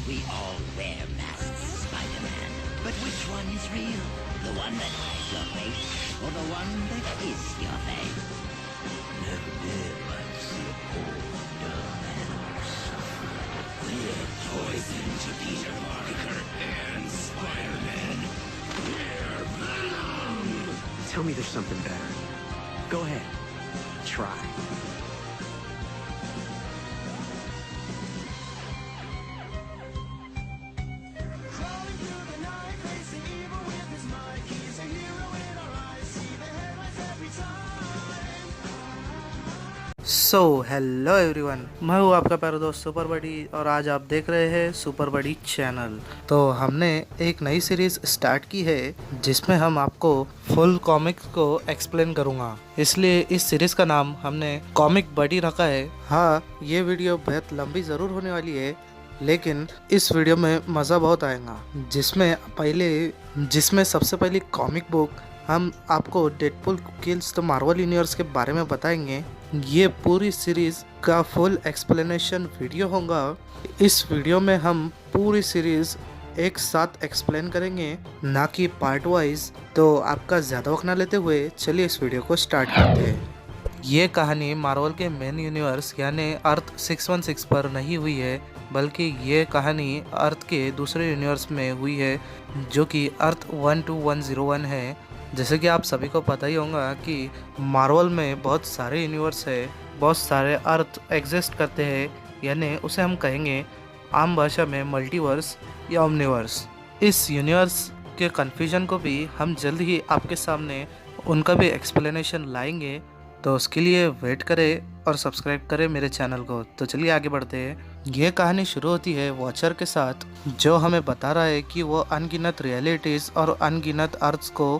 We all wear masks, Spider-Man. But which one is real? The one that hides your face, or the one that is your face? Never did like to see a poor, dumb man suffer. We're poison to Peter Parker and Spider-Man. We're Venom! Tell me there's something better. Go ahead. Try. So hello everyone, मैं हूँ आपका प्यारा दोस्त super बडी और आज आप देख रहे हैं सुपर बडी चैनल। तो हमने एक नई सीरीज स्टार्ट की है जिसमें हम आपको फुल कॉमिक्स को एक्सप्लेन करूँगा, इसलिए इस सीरीज का नाम हमने कॉमिक बडी रखा है। हाँ, ये वीडियो बहुत लंबी ज़रूर होने वाली है, लेकिन इस वीडियो में मज़ा बहुत आएगा, जिसमें सबसे पहली कॉमिक बुक हम आपको Deadpool kills the Marvel universe के बारे में बताएंगे। ये पूरी सीरीज का फुल एक्सप्लेनेशन वीडियो होगा। इस वीडियो में हम पूरी सीरीज एक साथ एक्सप्लेन करेंगे, ना कि पार्ट वाइज। तो आपका ज़्यादा वक्त ना लेते हुए चलिए इस वीडियो को स्टार्ट करते हैं। ये कहानी मार्वल के मेन यूनिवर्स यानी अर्थ 616 पर नहीं हुई है, बल्कि ये कहानी अर्थ के दूसरे यूनिवर्स में हुई है जो कि अर्थ 12101 है। जैसे कि आप सभी को पता ही होगा कि मार्वल में बहुत सारे यूनिवर्स है, बहुत सारे अर्थ एग्जिस्ट करते हैं, यानी उसे हम कहेंगे आम भाषा में मल्टीवर्स या ओमनिवर्स। इस यूनिवर्स के कन्फ्यूजन को भी हम जल्द ही आपके सामने उनका भी एक्सप्लेनेशन लाएंगे, तो उसके लिए वेट करें और सब्सक्राइब करें मेरे चैनल को। तो चलिए आगे बढ़ते हैं। ये कहानी शुरू होती है वॉचर के साथ, जो हमें बता रहा है कि वो अनगिनत रियलिटीज़ और अनगिनत अर्थ्स को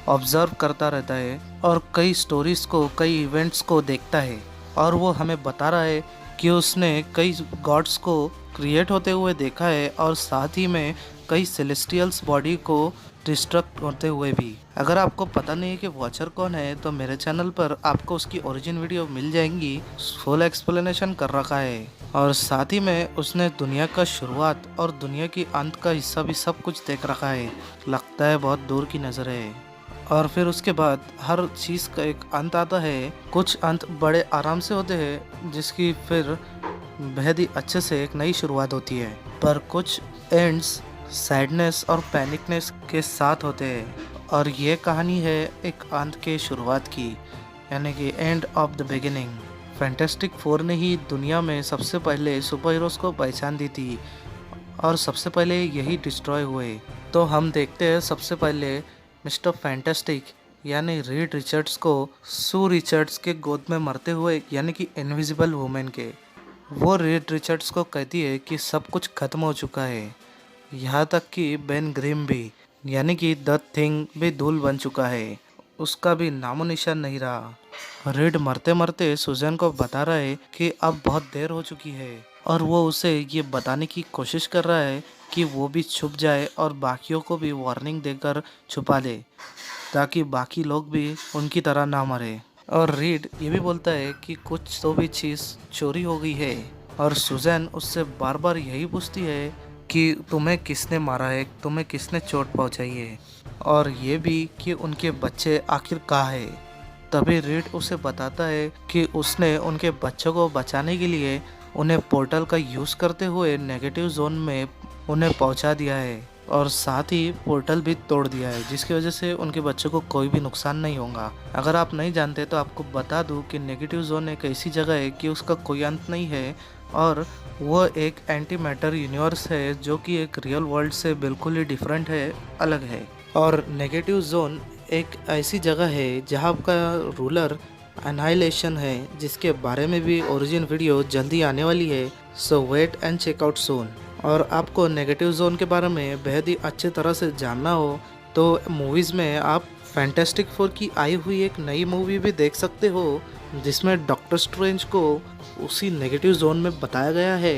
ऑब्जर्व करता रहता है और कई स्टोरीज को, कई इवेंट्स को देखता है, और वो हमें बता रहा है कि उसने कई गॉड्स को क्रिएट होते हुए देखा है और साथ ही में कई सेलेस्टियल्स बॉडी को डिस्ट्रक्ट होते हुए भी। अगर आपको पता नहीं है कि वॉचर कौन है, तो मेरे चैनल पर आपको उसकी ओरिजिन वीडियो मिल जाएंगी, फुल एक्सप्लेनेशन कर रखा है। और साथ ही में उसने दुनिया का शुरुआत और दुनिया की अंत का हिस्सा भी सब कुछ देख रखा है। लगता है बहुत दूर की नज़र है। और फिर उसके बाद हर चीज़ का एक अंत आता है। कुछ अंत बड़े आराम से होते हैं, जिसकी फिर बेहद ही अच्छे से एक नई शुरुआत होती है, पर कुछ एंड्स सैडनेस और पैनिकनेस के साथ होते हैं। और ये कहानी है एक अंत के शुरुआत की, यानी कि end of the beginning. Fantastic four ने ही दुनिया में सबसे पहले सुपर हीरोज़ को पहचान दी थी और सबसे पहले यही डिस्ट्रॉय हुए। तो हम देखते हैं सबसे पहले मिस्टर फैंटास्टिक यानी रीड रिचर्ड्स को सू रिचर्ड्स के गोद में मरते हुए, यानी कि इनविजिबल वुमेन के। वो रीड रिचर्ड्स को कहती है कि सब कुछ खत्म हो चुका है, यहाँ तक कि बेन ग्रिम भी, यानी कि द थिंग भी धूल बन चुका है, उसका भी नामो निशान नहीं रहा। रीड मरते मरते सुजैन को बता रहा है कि अब बहुत देर हो चुकी है, और वो उसे ये बताने की कोशिश कर रहा है कि वो भी छुप जाए और बाकियों को भी वार्निंग देकर छुपा दे, ताकि बाकी लोग भी उनकी तरह ना मरे। और रीड ये भी बोलता है कि कुछ तो भी चीज़ चोरी हो गई है, और सुजैन उससे बार बार यही पूछती है कि तुम्हें किसने मारा है, तुम्हें किसने चोट पहुंचाई है, और ये भी कि उनके बच्चे आखिर कहाँ है। तभी रीड उसे बताता है कि उसने उनके बच्चों को बचाने के लिए उन्हें पोर्टल का यूज़ करते हुए नेगेटिव जोन में उन्हें पहुंचा दिया है और साथ ही पोर्टल भी तोड़ दिया है, जिसकी वजह से उनके बच्चों को कोई भी नुकसान नहीं होगा। अगर आप नहीं जानते तो आपको बता दूं कि नेगेटिव जोन एक ऐसी जगह है कि उसका कोई अंत नहीं है और वो एक एंटी मैटर यूनिवर्स है जो कि एक रियल वर्ल्ड से बिल्कुल ही डिफरेंट है, अलग है। और नेगेटिव जोन एक ऐसी जगह है जहाँ का रूलर एनाइलेशन है, जिसके बारे में भी ओरिजिन वीडियो जल्दी आने वाली है, सो वेट एंड चेकआउट सून। और आपको नेगेटिव जोन के बारे में बेहद ही अच्छे तरह से जानना हो तो मूवीज़ में आप फैंटास्टिक फोर की आई हुई एक नई मूवी भी देख सकते हो, जिसमें डॉक्टर स्ट्रेंज को उसी नेगेटिव जोन में बताया गया है।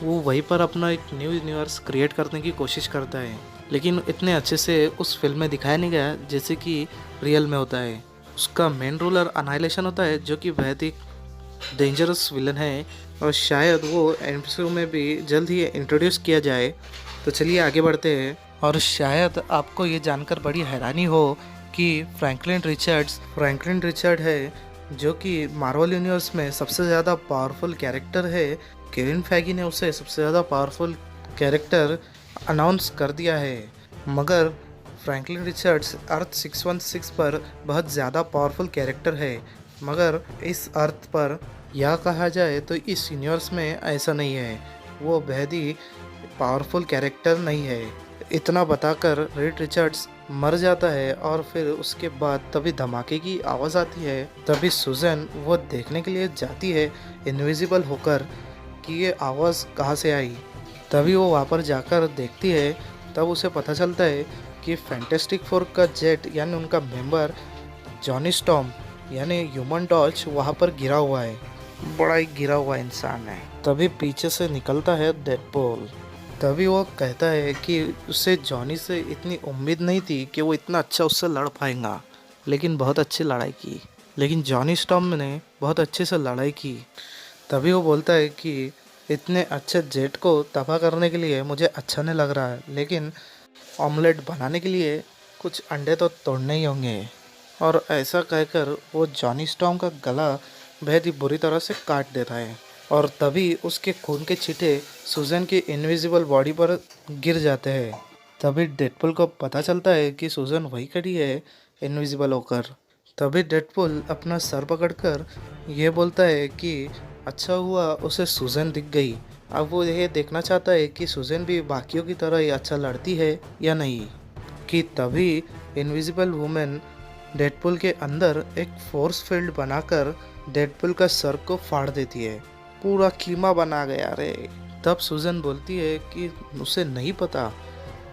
वो वहीं पर अपना एक न्यू यूनिवर्स क्रिएट करने की कोशिश करता है, लेकिन इतने अच्छे से उस फिल्म में दिखाया नहीं गया जैसे कि रियल में होता है। उसका मेन रूलर अनाइलेशन होता है जो कि बेहद ही डेंजरस विलन है और शायद वो एमसीयू में भी जल्द ही इंट्रोड्यूस किया जाए। तो चलिए आगे बढ़ते हैं। और शायद आपको ये जानकर बड़ी हैरानी हो कि फ्रैंकलिन रिचर्ड है जो कि मार्वल यूनिवर्स में सबसे ज़्यादा पावरफुल कैरेक्टर है। केविन फैगी ने उसे सबसे ज़्यादा पावरफुल कैरेक्टर अनाउंस कर दिया है, मगर फ्रैंकलिन रिचर्ड्स अर्थ 616 पर बहुत ज़्यादा पावरफुल कैरेक्टर है। मगर इस अर्थ पर यह कहा जाए तो इस यूनिवर्स में ऐसा नहीं है, वो बेहद ही पावरफुल कैरेक्टर नहीं है। इतना बताकर रीड रिचर्ड्स मर जाता है और फिर उसके बाद तभी धमाके की आवाज़ आती है। तभी सुजन वो देखने के लिए जाती है इनविजिबल होकर कि ये आवाज़ कहाँ से आई। तभी वो वहाँ पर जाकर देखती है, तब उसे पता चलता है कि फैंटास्टिक फोर का जेट यानी उनका मेंबर जॉनी स्टॉर्म यानी ह्यूमन टॉर्च वहाँ पर गिरा हुआ है। बड़ा ही गिरा हुआ इंसान है। तभी पीछे से निकलता है डेडपूल। तभी वो कहता है कि उसे जॉनी से इतनी उम्मीद नहीं थी कि वो इतना अच्छा उससे लड़ पाएगा, लेकिन बहुत अच्छी लड़ाई की। लेकिन जॉनी स्टॉर्म ने बहुत अच्छे से लड़ाई की। तभी वो बोलता है कि इतने अच्छे जेट को तबाह करने के लिए मुझे अच्छा नहीं लग रहा है, लेकिन ऑमलेट बनाने के लिए कुछ अंडे तो तोड़ने ही होंगे। और ऐसा कहकर वो जॉनी स्टॉर्म का गला बेहद ही बुरी तरह से काट देता है और तभी उसके खून के छींटे सुजन की इनविजिबल बॉडी पर गिर जाते हैं। तभी डेडपूल को पता चलता है कि सुजन वही खड़ी है इनविजिबल होकर। तभी डेडपूल अपना सर पकड़कर ये बोलता है कि अच्छा हुआ उसे सुजन दिख गई। अब वो ये देखना चाहता है कि सुजन भी बाकियों की तरह ही अच्छा लड़ती है या नहीं। कि तभी इनविजिबल वुमेन डेडपूल के अंदर एक फोर्स फील्ड बनाकर डेडपूल का सर को फाड़ देती है। पूरा कीमा बना गया रे। तब सुजन बोलती है कि उसे नहीं पता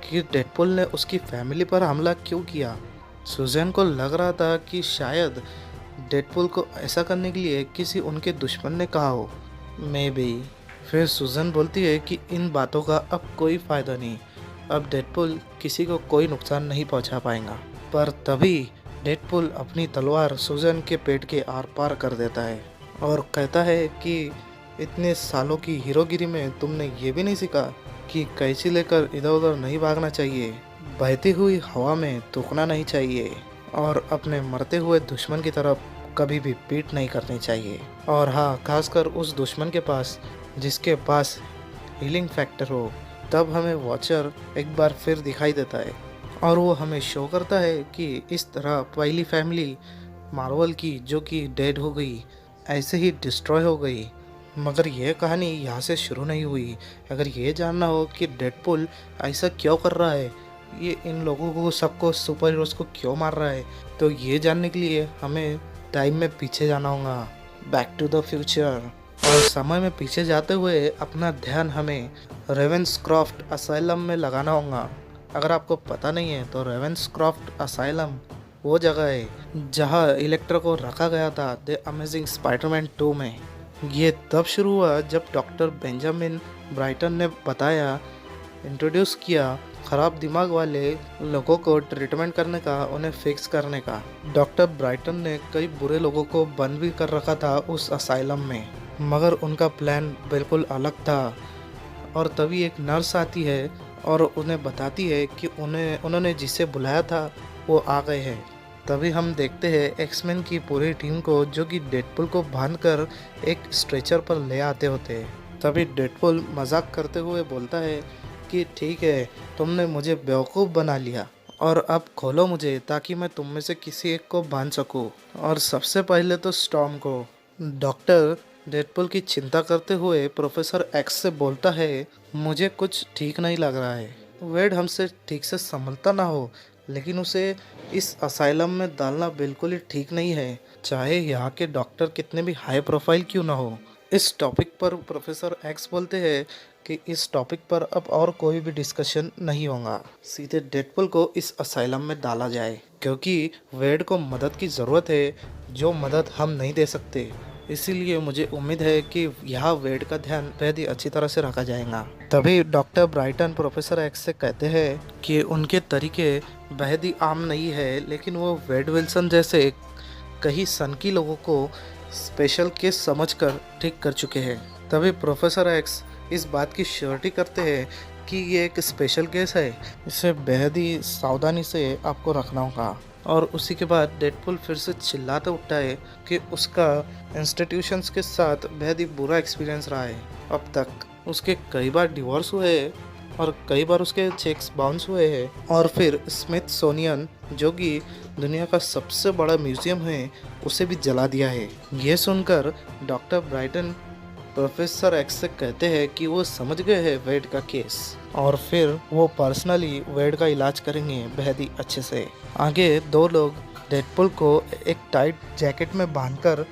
कि डेडपूल ने उसकी फैमिली पर हमला क्यों किया। सुजन को लग रहा था कि शायद डेडपूल को ऐसा करने के लिए किसी उनके दुश्मन ने कहा हो, मे बी। फिर सुजन बोलती है कि इन बातों का अब कोई फ़ायदा नहीं, अब डेडपूल किसी को कोई नुकसान नहीं पहुंचा पाएगा। पर तभी डेडपूल अपनी तलवार सुजन के पेट के आर पार कर देता है और कहता है कि इतने सालों की हीरोगिरी में तुमने ये भी नहीं सीखा कि कैंची लेकर इधर उधर नहीं भागना चाहिए, बहती हुई हवा में थूकना नहीं चाहिए और अपने मरते हुए दुश्मन की तरफ कभी भी पीठ नहीं करनी चाहिए। और हाँ, खासकर उस दुश्मन के पास जिसके पास हीलिंग फैक्टर हो। तब हमें वॉचर एक बार फिर दिखाई देता है और वो हमें शो करता है कि इस तरह पहली फैमिली मार्वल की जो कि डेड हो गई ऐसे ही डिस्ट्रॉय हो गई। मगर यह कहानी यहाँ से शुरू नहीं हुई। अगर ये जानना हो कि डेडपूल ऐसा क्यों कर रहा है, ये इन लोगों को सबको सुपर हीरोज़ को क्यों मार रहा है, तो ये जानने के लिए हमें टाइम में पीछे जाना होगा, बैक टू द फ्यूचर। और समय में पीछे जाते हुए अपना ध्यान हमें रेवेंसक्रॉफ्ट असाइलम में लगाना होगा। अगर आपको पता नहीं है तो रेवेंसक्रॉफ्ट असाइलम वो जगह है जहाँ इलेक्ट्रो को रखा गया था द अमेजिंग स्पाइडरमैन 2 में। ये तब शुरू हुआ जब डॉक्टर बेंजामिन ब्राइटन ने बताया, इंट्रोड्यूस किया ख़राब दिमाग वाले लोगों को ट्रीटमेंट करने का, उन्हें फिक्स करने का। डॉक्टर ब्राइटन ने कई बुरे लोगों को बंद भी कर रखा था उस असाइलम में, मगर उनका प्लान बिल्कुल अलग था। और तभी एक नर्स आती है और उन्हें बताती है कि उन्होंने जिसे बुलाया था वो आ गए हैं। तभी हम देखते हैं एक्समैन की पूरी टीम को जो कि डेडपूल को बांधकर एक स्ट्रेचर पर ले आते होते हैं। तभी डेडपूल मजाक करते हुए बोलता है कि ठीक है, तुमने मुझे बेवकूफ़ बना लिया और अब खोलो मुझे ताकि मैं तुम में से किसी एक को बांध सकूं। और सबसे पहले तो स्टॉर्म को। डॉक्टर डेडपुल की चिंता करते हुए प्रोफेसर एक्स से बोलता है, मुझे कुछ ठीक नहीं लग रहा है। वेड हमसे ठीक से संभलता ना हो, लेकिन उसे इस असाइलम में डालना बिल्कुल ही ठीक नहीं है, चाहे यहाँ के डॉक्टर कितने भी हाई प्रोफाइल क्यों ना हो। इस टॉपिक पर प्रोफेसर एक्स बोलते हैं कि इस टॉपिक पर अब और कोई भी डिस्कशन नहीं होगा, सीधे डेडपुल को इस असाइलम में डाला जाए, क्योंकि वेड को मदद की ज़रूरत है जो मदद हम नहीं दे सकते। इसीलिए मुझे उम्मीद है कि यहाँ वेड का ध्यान बेहद ही अच्छी तरह से रखा जाएगा। तभी डॉक्टर ब्राइटन प्रोफेसर एक्स से कहते हैं कि उनके तरीके बेहद ही आम नहीं है, लेकिन वो वेड विल्सन जैसे कई सनकी लोगों को स्पेशल केस समझकर ठीक कर चुके हैं। तभी प्रोफेसर एक्स इस बात की श्योरिटी करते हैं कि ये एक स्पेशल केस है, इसे बेहद ही सावधानी से आपको रखना होगा। और उसी के बाद डेडपुल फिर से चिल्लाते उठता है कि उसका इंस्टीट्यूशंस के साथ बेहद ही बुरा एक्सपीरियंस रहा है। अब तक उसके कई बार डिवोर्स हुए हैं और कई बार उसके चेक्स बाउंस हुए हैं, और फिर स्मिथसोनियन जो कि दुनिया का सबसे बड़ा म्यूजियम है उसे भी जला दिया है। ये सुनकर डॉक्टर ब्राइटन प्रोफेसर एक्स से कहते हैं कि वो समझ गए हैं वेड का केस और फिर वो पर्सनली वेड का इलाज करेंगे बेहद ही अच्छे से। आगे दो लोग डेडपुल को एक टाइट जैकेट में बांधकर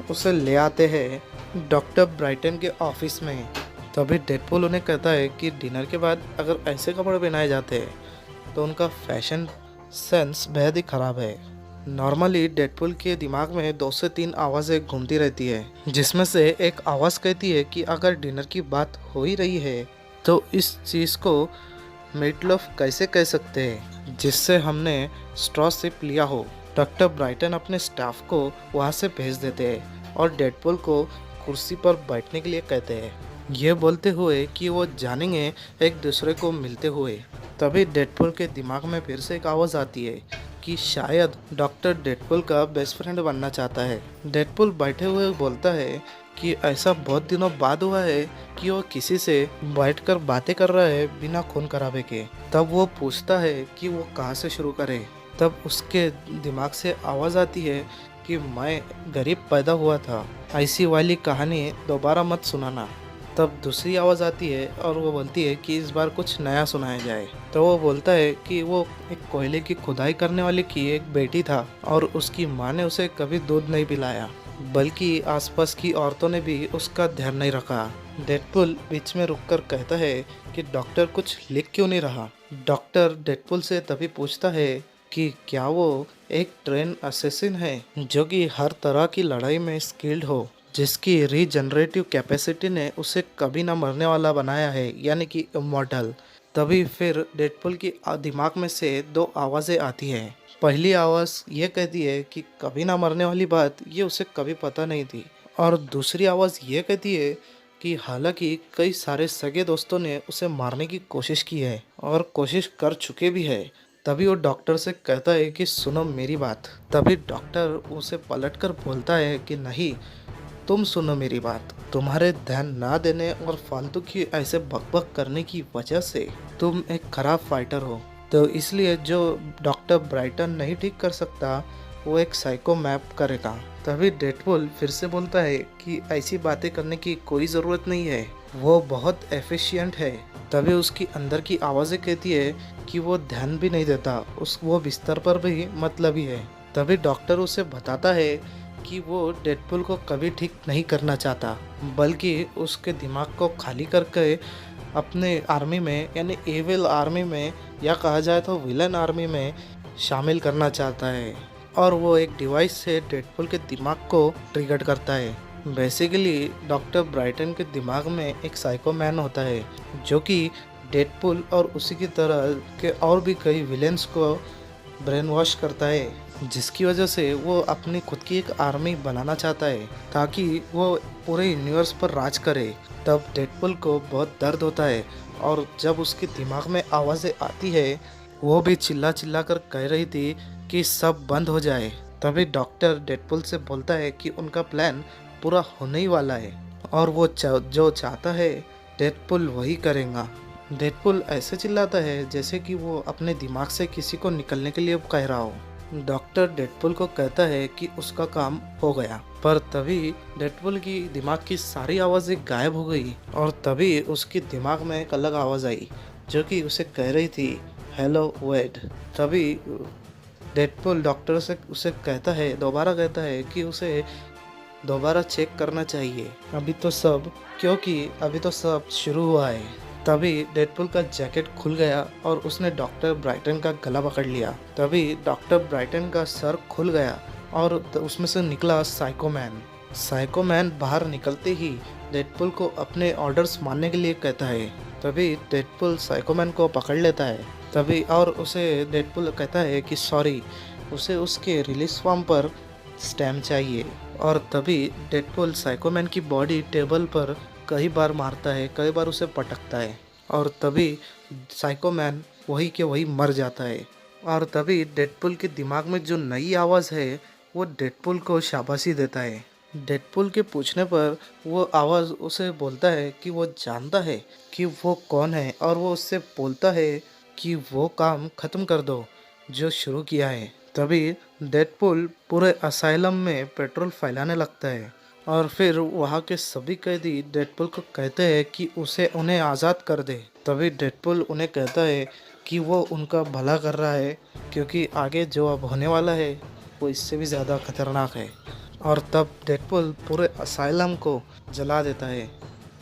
उसे ले आते हैं डॉक्टर ब्राइटन के ऑफिस में। तभी डेडपुल उन्हें कहता है कि डिनर के बाद अगर ऐसे कपड़े पहनाए जाते हैं तो उनका फैशन सेंस बेहद ही ख़राब है। नॉर्मली डेडपुल के दिमाग में 2 से 3 आवाज़ें घूमती रहती है, जिसमें से एक आवाज़ कहती है कि अगर डिनर की बात हो ही रही है तो इस चीज़ को मीटलोफ कैसे कह सकते हैं जिससे हमने स्ट्रॉ सिप लिया हो। डॉक्टर ब्राइटन अपने स्टाफ को वहाँ से भेज देते हैं और डेडपुल को कुर्सी पर बैठने के लिए कहते हैं, ये बोलते हुए कि वो जानेंगे एक दूसरे को मिलते हुए। तभी डेडपुल के दिमाग में फिर से एक आवाज़ आती है कि शायद डॉक्टर डेडपुल का बेस्ट फ्रेंड बनना चाहता है। डेडपुल बैठे हुए बोलता है कि ऐसा बहुत दिनों बाद हुआ है कि वो किसी से बैठकर बातें कर रहा है बिना खून खराबे के। तब वो पूछता है कि वो कहाँ से शुरू करे। तब उसके दिमाग से आवाज़ आती है कि मैं गरीब पैदा हुआ था, ऐसी वाली कहानी दोबारा मत सुनाना। तब दूसरी आवाज़ आती है और वो बोलती है कि इस बार कुछ नया सुनाया जाए। तो वो बोलता है कि वो एक कोयले की खुदाई करने वाले की एक बेटी था और उसकी माँ ने उसे कभी दूध नहीं पिलाया, बल्कि आसपास की औरतों ने भी उसका ध्यान नहीं रखा। डेडपुल बीच में रुककर कहता है कि डॉक्टर कुछ लिख क्यों नहीं रहा। डॉक्टर डेडपुल से तभी पूछता है कि क्या वो एक ट्रेन असेसिन है जो कि हर तरह की लड़ाई में स्किल्ड हो, जिसकी रीजनरेटिव कैपेसिटी ने उसे कभी ना मरने वाला बनाया है, यानी कि इमॉर्टल। तभी फिर डेडपुल की दिमाग में से 2 आवाज़ें आती हैं। पहली आवाज़ ये कहती है कि कभी ना मरने वाली बात ये उसे कभी पता नहीं थी, और दूसरी आवाज़ ये कहती है कि हालांकि कई सारे सगे दोस्तों ने उसे मारने की कोशिश की है और कोशिश कर चुके भी है। तभी वो डॉक्टर से कहता है कि सुनो मेरी बात। तभी डॉक्टर उसे पलटकर बोलता है कि नहीं, तुम सुनो मेरी बात। तुम्हारे ध्यान ना देने और फालतू की ऐसे बकबक करने की वजह से तुम एक खराब फाइटर हो, तो इसलिए जो डॉक्टर ब्राइटन नहीं ठीक कर सकता वो एक साइको मैप करेगा। तभी डेडपुल फिर से बोलता है कि ऐसी बातें करने की कोई ज़रूरत नहीं है, वो बहुत एफिशिएंट है। तभी उसकी अंदर की आवाज़ें कहती है कि वो ध्यान भी नहीं देता, वो बिस्तर पर भी मतलबी है। तभी डॉक्टर उसे बताता है कि वो डेडपुल को कभी ठीक नहीं करना चाहता, बल्कि उसके दिमाग को खाली करके अपने आर्मी में, यानी एविल आर्मी में, या कहा जाए तो विलन आर्मी में शामिल करना चाहता है। और वो एक डिवाइस से डेडपुल के दिमाग को ट्रिगर करता है। बेसिकली डॉक्टर ब्राइटन के दिमाग में एक साइको मैन होता है जो कि डेडपुल और उसी की तरह के और भी कई विलेंस को ब्रेन वॉश करता है, जिसकी वजह से वो अपनी खुद की एक आर्मी बनाना चाहता है ताकि वो पूरे यूनिवर्स पर राज करे। तब डेडपुल को बहुत दर्द होता है और जब उसके दिमाग में आवाज़ें आती है वो भी चिल्ला चिल्ला कर कह रही थी कि सब बंद हो जाए। तभी डॉक्टर डेडपुल से बोलता है कि उनका प्लान पूरा होने ही वाला है और वो जो चाहता है डेडपुल वही करेगा। डेडपुल ऐसे चिल्लाता है जैसे कि वो अपने दिमाग से किसी को निकलने के लिए कह रहा हो। डॉक्टर डेडपुल को कहता है कि उसका काम हो गया, पर तभी डेडपुल की दिमाग की सारी आवाज़ें गायब हो गई और तभी उसके दिमाग में एक अलग आवाज़ आई जो कि उसे कह रही थी, हेलो वेड। तभी डेडपुल डॉक्टर से उसे दोबारा कहता है कि उसे दोबारा चेक करना चाहिए क्योंकि अभी तो सब शुरू हुआ है। तभी डेडपुल का जैकेट खुल गया और उसने डॉक्टर ब्राइटन का गला पकड़ लिया। तभी डॉक्टर ब्राइटन का सर खुल गया और उसमें से निकला साइकोमैन। साइकोमैन बाहर निकलते ही डेडपुल को अपने ऑर्डर्स मानने के लिए कहता है। तभी डेडपुल साइकोमैन को पकड़ लेता है। तभी और उसे डेडपुल कहता है कि सॉरी, उसे उसके रिलीज फॉर्म पर स्टैम्प चाहिए। और तभी डेडपुल साइकोमैन की बॉडी टेबल पर कई बार मारता है, कई बार उसे पटकता है और तभी साइकोमैन वही के वही मर जाता है। और तभी डेडपुल के दिमाग में जो नई आवाज़ है वो डेडपुल को शाबाशी देता है। डेडपुल के पूछने पर वो आवाज़ उसे बोलता है कि वो जानता है कि वो कौन है और वो उससे बोलता है कि वो काम ख़त्म कर दो जो शुरू किया है। तभी डेडपुल पूरे असाइलम में पेट्रोल फैलाने लगता है और फिर वहाँ के सभी कैदी डेडपुल को कहते हैं कि उन्हें आज़ाद कर दे। तभी डेडपुल उन्हें कहता है कि वो उनका भला कर रहा है क्योंकि आगे जो अब होने वाला है वो इससे भी ज़्यादा खतरनाक है। और तब डेडपुल पूरे असाइलम को जला देता है,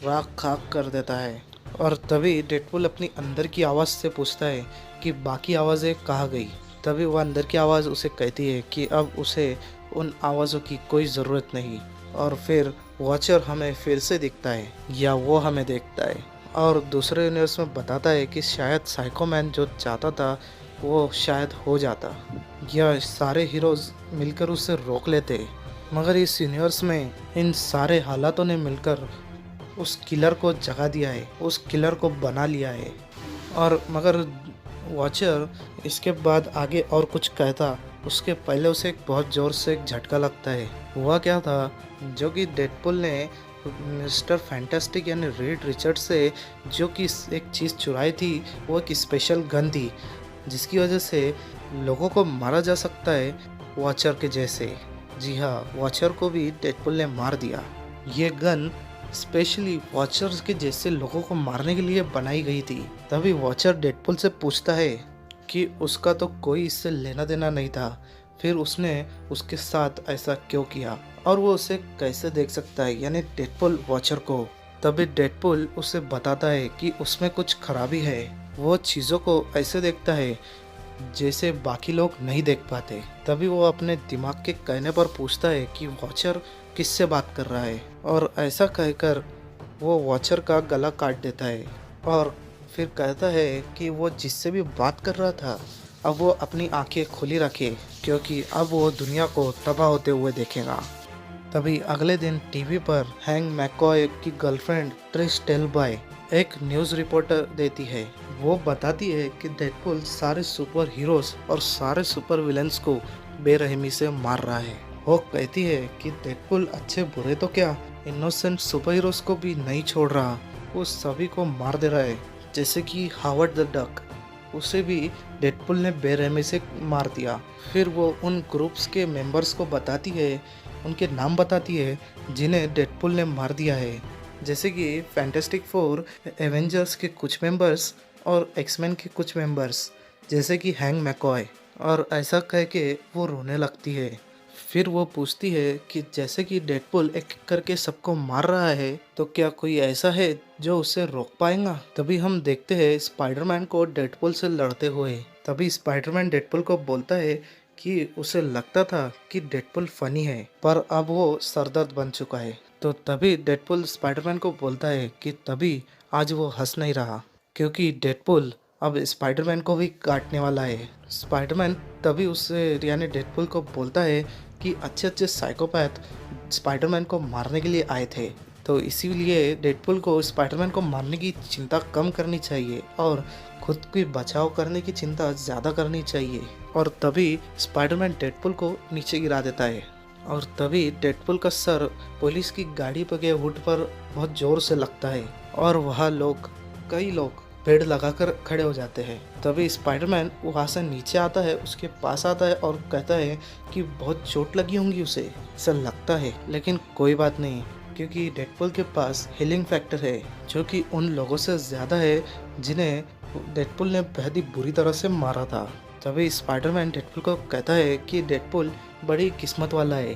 राख खाक कर देता है। और तभी डेडपुल अपनी अंदर की आवाज़ से पूछता है कि बाकी आवाज़ें कहाँ गई। तभी वह अंदर की आवाज़ उसे कहती है कि अब उसे उन आवाज़ों की कोई ज़रूरत नहीं। और फिर वॉचर हमें फिर से दिखता है या वो हमें देखता है और दूसरे यूनिवर्स में बताता है कि शायद साइकोमैन जो चाहता था वो शायद हो जाता या सारे हीरोज़ मिलकर उसे रोक लेते, मगर इस यूनिवर्स में इन सारे हालातों ने मिलकर उस किलर को जगा दिया है, उस किलर को बना लिया है। और मगर वॉचर इसके बाद आगे और कुछ कहता उसके पहले उसे एक बहुत ज़ोर से एक झटका लगता है। हुआ क्या था, जो कि डेडपुल ने मिस्टर फैंटास्टिक यानी रीड रिचर्ड्स से जो कि एक चीज़ चुराई थी वो एक स्पेशल गन थी जिसकी वजह से लोगों को मारा जा सकता है वॉचर के जैसे। जी हाँ, वॉचर को भी डेडपुल ने मार दिया। ये गन स्पेशली वॉचर्स के जैसे लोगों को मारने के लिए बनाई गई थी। तभी वॉचर डेडपुल से पूछता है कि उसका तो कोई इससे लेना देना नहीं था, फिर उसने उसके साथ ऐसा क्यों किया और वो उसे कैसे देख सकता है, यानी डेडपुल वॉचर को। तभी डेडपुल उसे बताता है कि उसमें कुछ खराबी है, वो चीज़ों को ऐसे देखता है जैसे बाकी लोग नहीं देख पाते। तभी वो अपने दिमाग के कहने पर पूछता है कि वॉचर किससे बात कर रहा है और ऐसा कहकर वो वॉचर का गला काट देता है और फिर कहता है कि वो जिससे भी बात कर रहा था अब वो अपनी आंखें खुली रखे क्योंकि अब वो दुनिया को तबाह होते हुए देखेगा। तभी अगले दिन टीवी पर हैंक मैकॉय की गर्लफ्रेंड ट्रिश टेलबॉय एक न्यूज़ रिपोर्टर देती है। वो बताती है कि डेडपुल सारे सुपर हीरोज़ और सारे सुपर विलेंस को बेरहमी से मार रहा है। वो कहती है कि डेडपुल अच्छे बुरे तो क्या, इनोसेंट सुपर हीरोज़ को भी नहीं छोड़ रहा, वो सभी को मार दे रहा है। जैसे कि हावर्ड द डक, उसे भी डेडपुल ने बेरहमी से मार दिया। फिर वो उन ग्रुप्स के मेंबर्स को बताती है, उनके नाम बताती है जिन्हें डेडपुल ने मार दिया है, जैसे कि फैंटास्टिक फोर, एवेंजर्स के कुछ मेंबर्स और एक्समैन के कुछ मेंबर्स, जैसे कि हैंक मैकॉय। और ऐसा कह के वो रोने लगती है। फिर वो पूछती है कि जैसे कि डेडपुल एक एक करके सबको मार रहा है तो क्या कोई ऐसा है जो उसे रोक पाएगा। तभी हम देखते हैं स्पाइडरमैन को डेडपुल से लड़ते हुए। तभी स्पाइडरमैन डेडपुल को बोलता है कि उसे लगता था कि डेडपुल फनी है पर अब वो सरदर्द बन चुका है। तो तभी डेडपुल स्पाइडरमैन को बोलता है कि तभी आज वो हंस नहीं रहा क्योंकि डेडपुल अब स्पाइडरमैन को भी काटने वाला है। स्पाइडरमैन तभी उससे यानी डेडपुल को बोलता है कि अच्छे अच्छे साइकोपैथ स्पाइडरमैन को मारने के लिए आए थे, तो इसीलिए डेडपुल को स्पाइडरमैन को मारने की चिंता कम करनी चाहिए और खुद की बचाव करने की चिंता ज़्यादा करनी चाहिए। और तभी स्पाइडरमैन डेडपुल को नीचे गिरा देता है और तभी डेडपुल का सर पुलिस की गाड़ी पर के हुड पर बहुत ज़ोर से लगता है और वह कई लोग पेड़ लगाकर खड़े हो जाते हैं। तभी स्पाइडरमैन वहाँ से नीचे आता है, उसके पास आता है और कहता है कि बहुत चोट लगी होंगी उसे, ऐसा लगता है, लेकिन कोई बात नहीं, क्योंकि डेडपुल के पास हीलिंग फैक्टर है जो कि उन लोगों से ज़्यादा है जिन्हें डेडपुल ने बेहद ही बुरी तरह से मारा था। तभी स्पाइडरमैन डेडपुल को कहता है कि डेडपुल बड़ी किस्मत वाला है,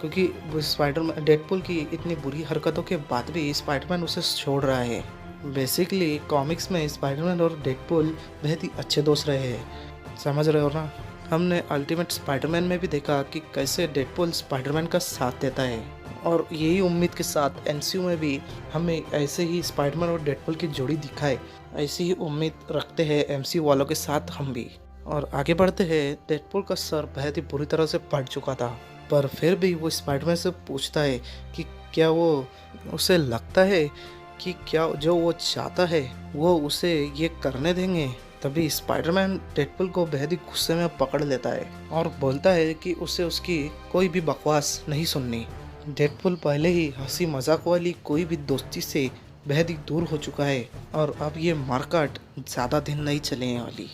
क्योंकि स्पाइडरमैन डेडपुल की इतनी बुरी हरकतों के बाद भी स्पाइडरमैन उसे छोड़ रहा है। बेसिकली कॉमिक्स में स्पाइडरमैन और डेडपुल बेहद ही अच्छे दोस्त रहे हैं, समझ रहे हो ना। हमने अल्टीमेट स्पाइडरमैन में भी देखा कि कैसे डेडपुल स्पाइडरमैन का साथ देता है, और यही उम्मीद के साथ एमसीयू में भी हमें ऐसे ही स्पाइडरमैन और डेडपुल की जोड़ी दिखाए, ऐसी ही उम्मीद रखते हैं एमसीयू वालों के साथ हम भी। और आगे बढ़ते हैं। डेडपुल का सर बेहद ही बुरी तरह से फट चुका था, पर फिर भी वो स्पाइडरमैन से पूछता है कि क्या वो उसे लगता है कि क्या जो वो चाहता है वो उसे ये करने देंगे। तभी स्पाइडरमैन डेडपुल को बेहद ही गुस्से में पकड़ लेता है और बोलता है कि उसे उसकी कोई भी बकवास नहीं सुननी। डेडपुल पहले ही हंसी मजाक वाली कोई भी दोस्ती से बेहद ही दूर हो चुका है और अब ये मारकाट ज़्यादा दिन नहीं चलने वाली,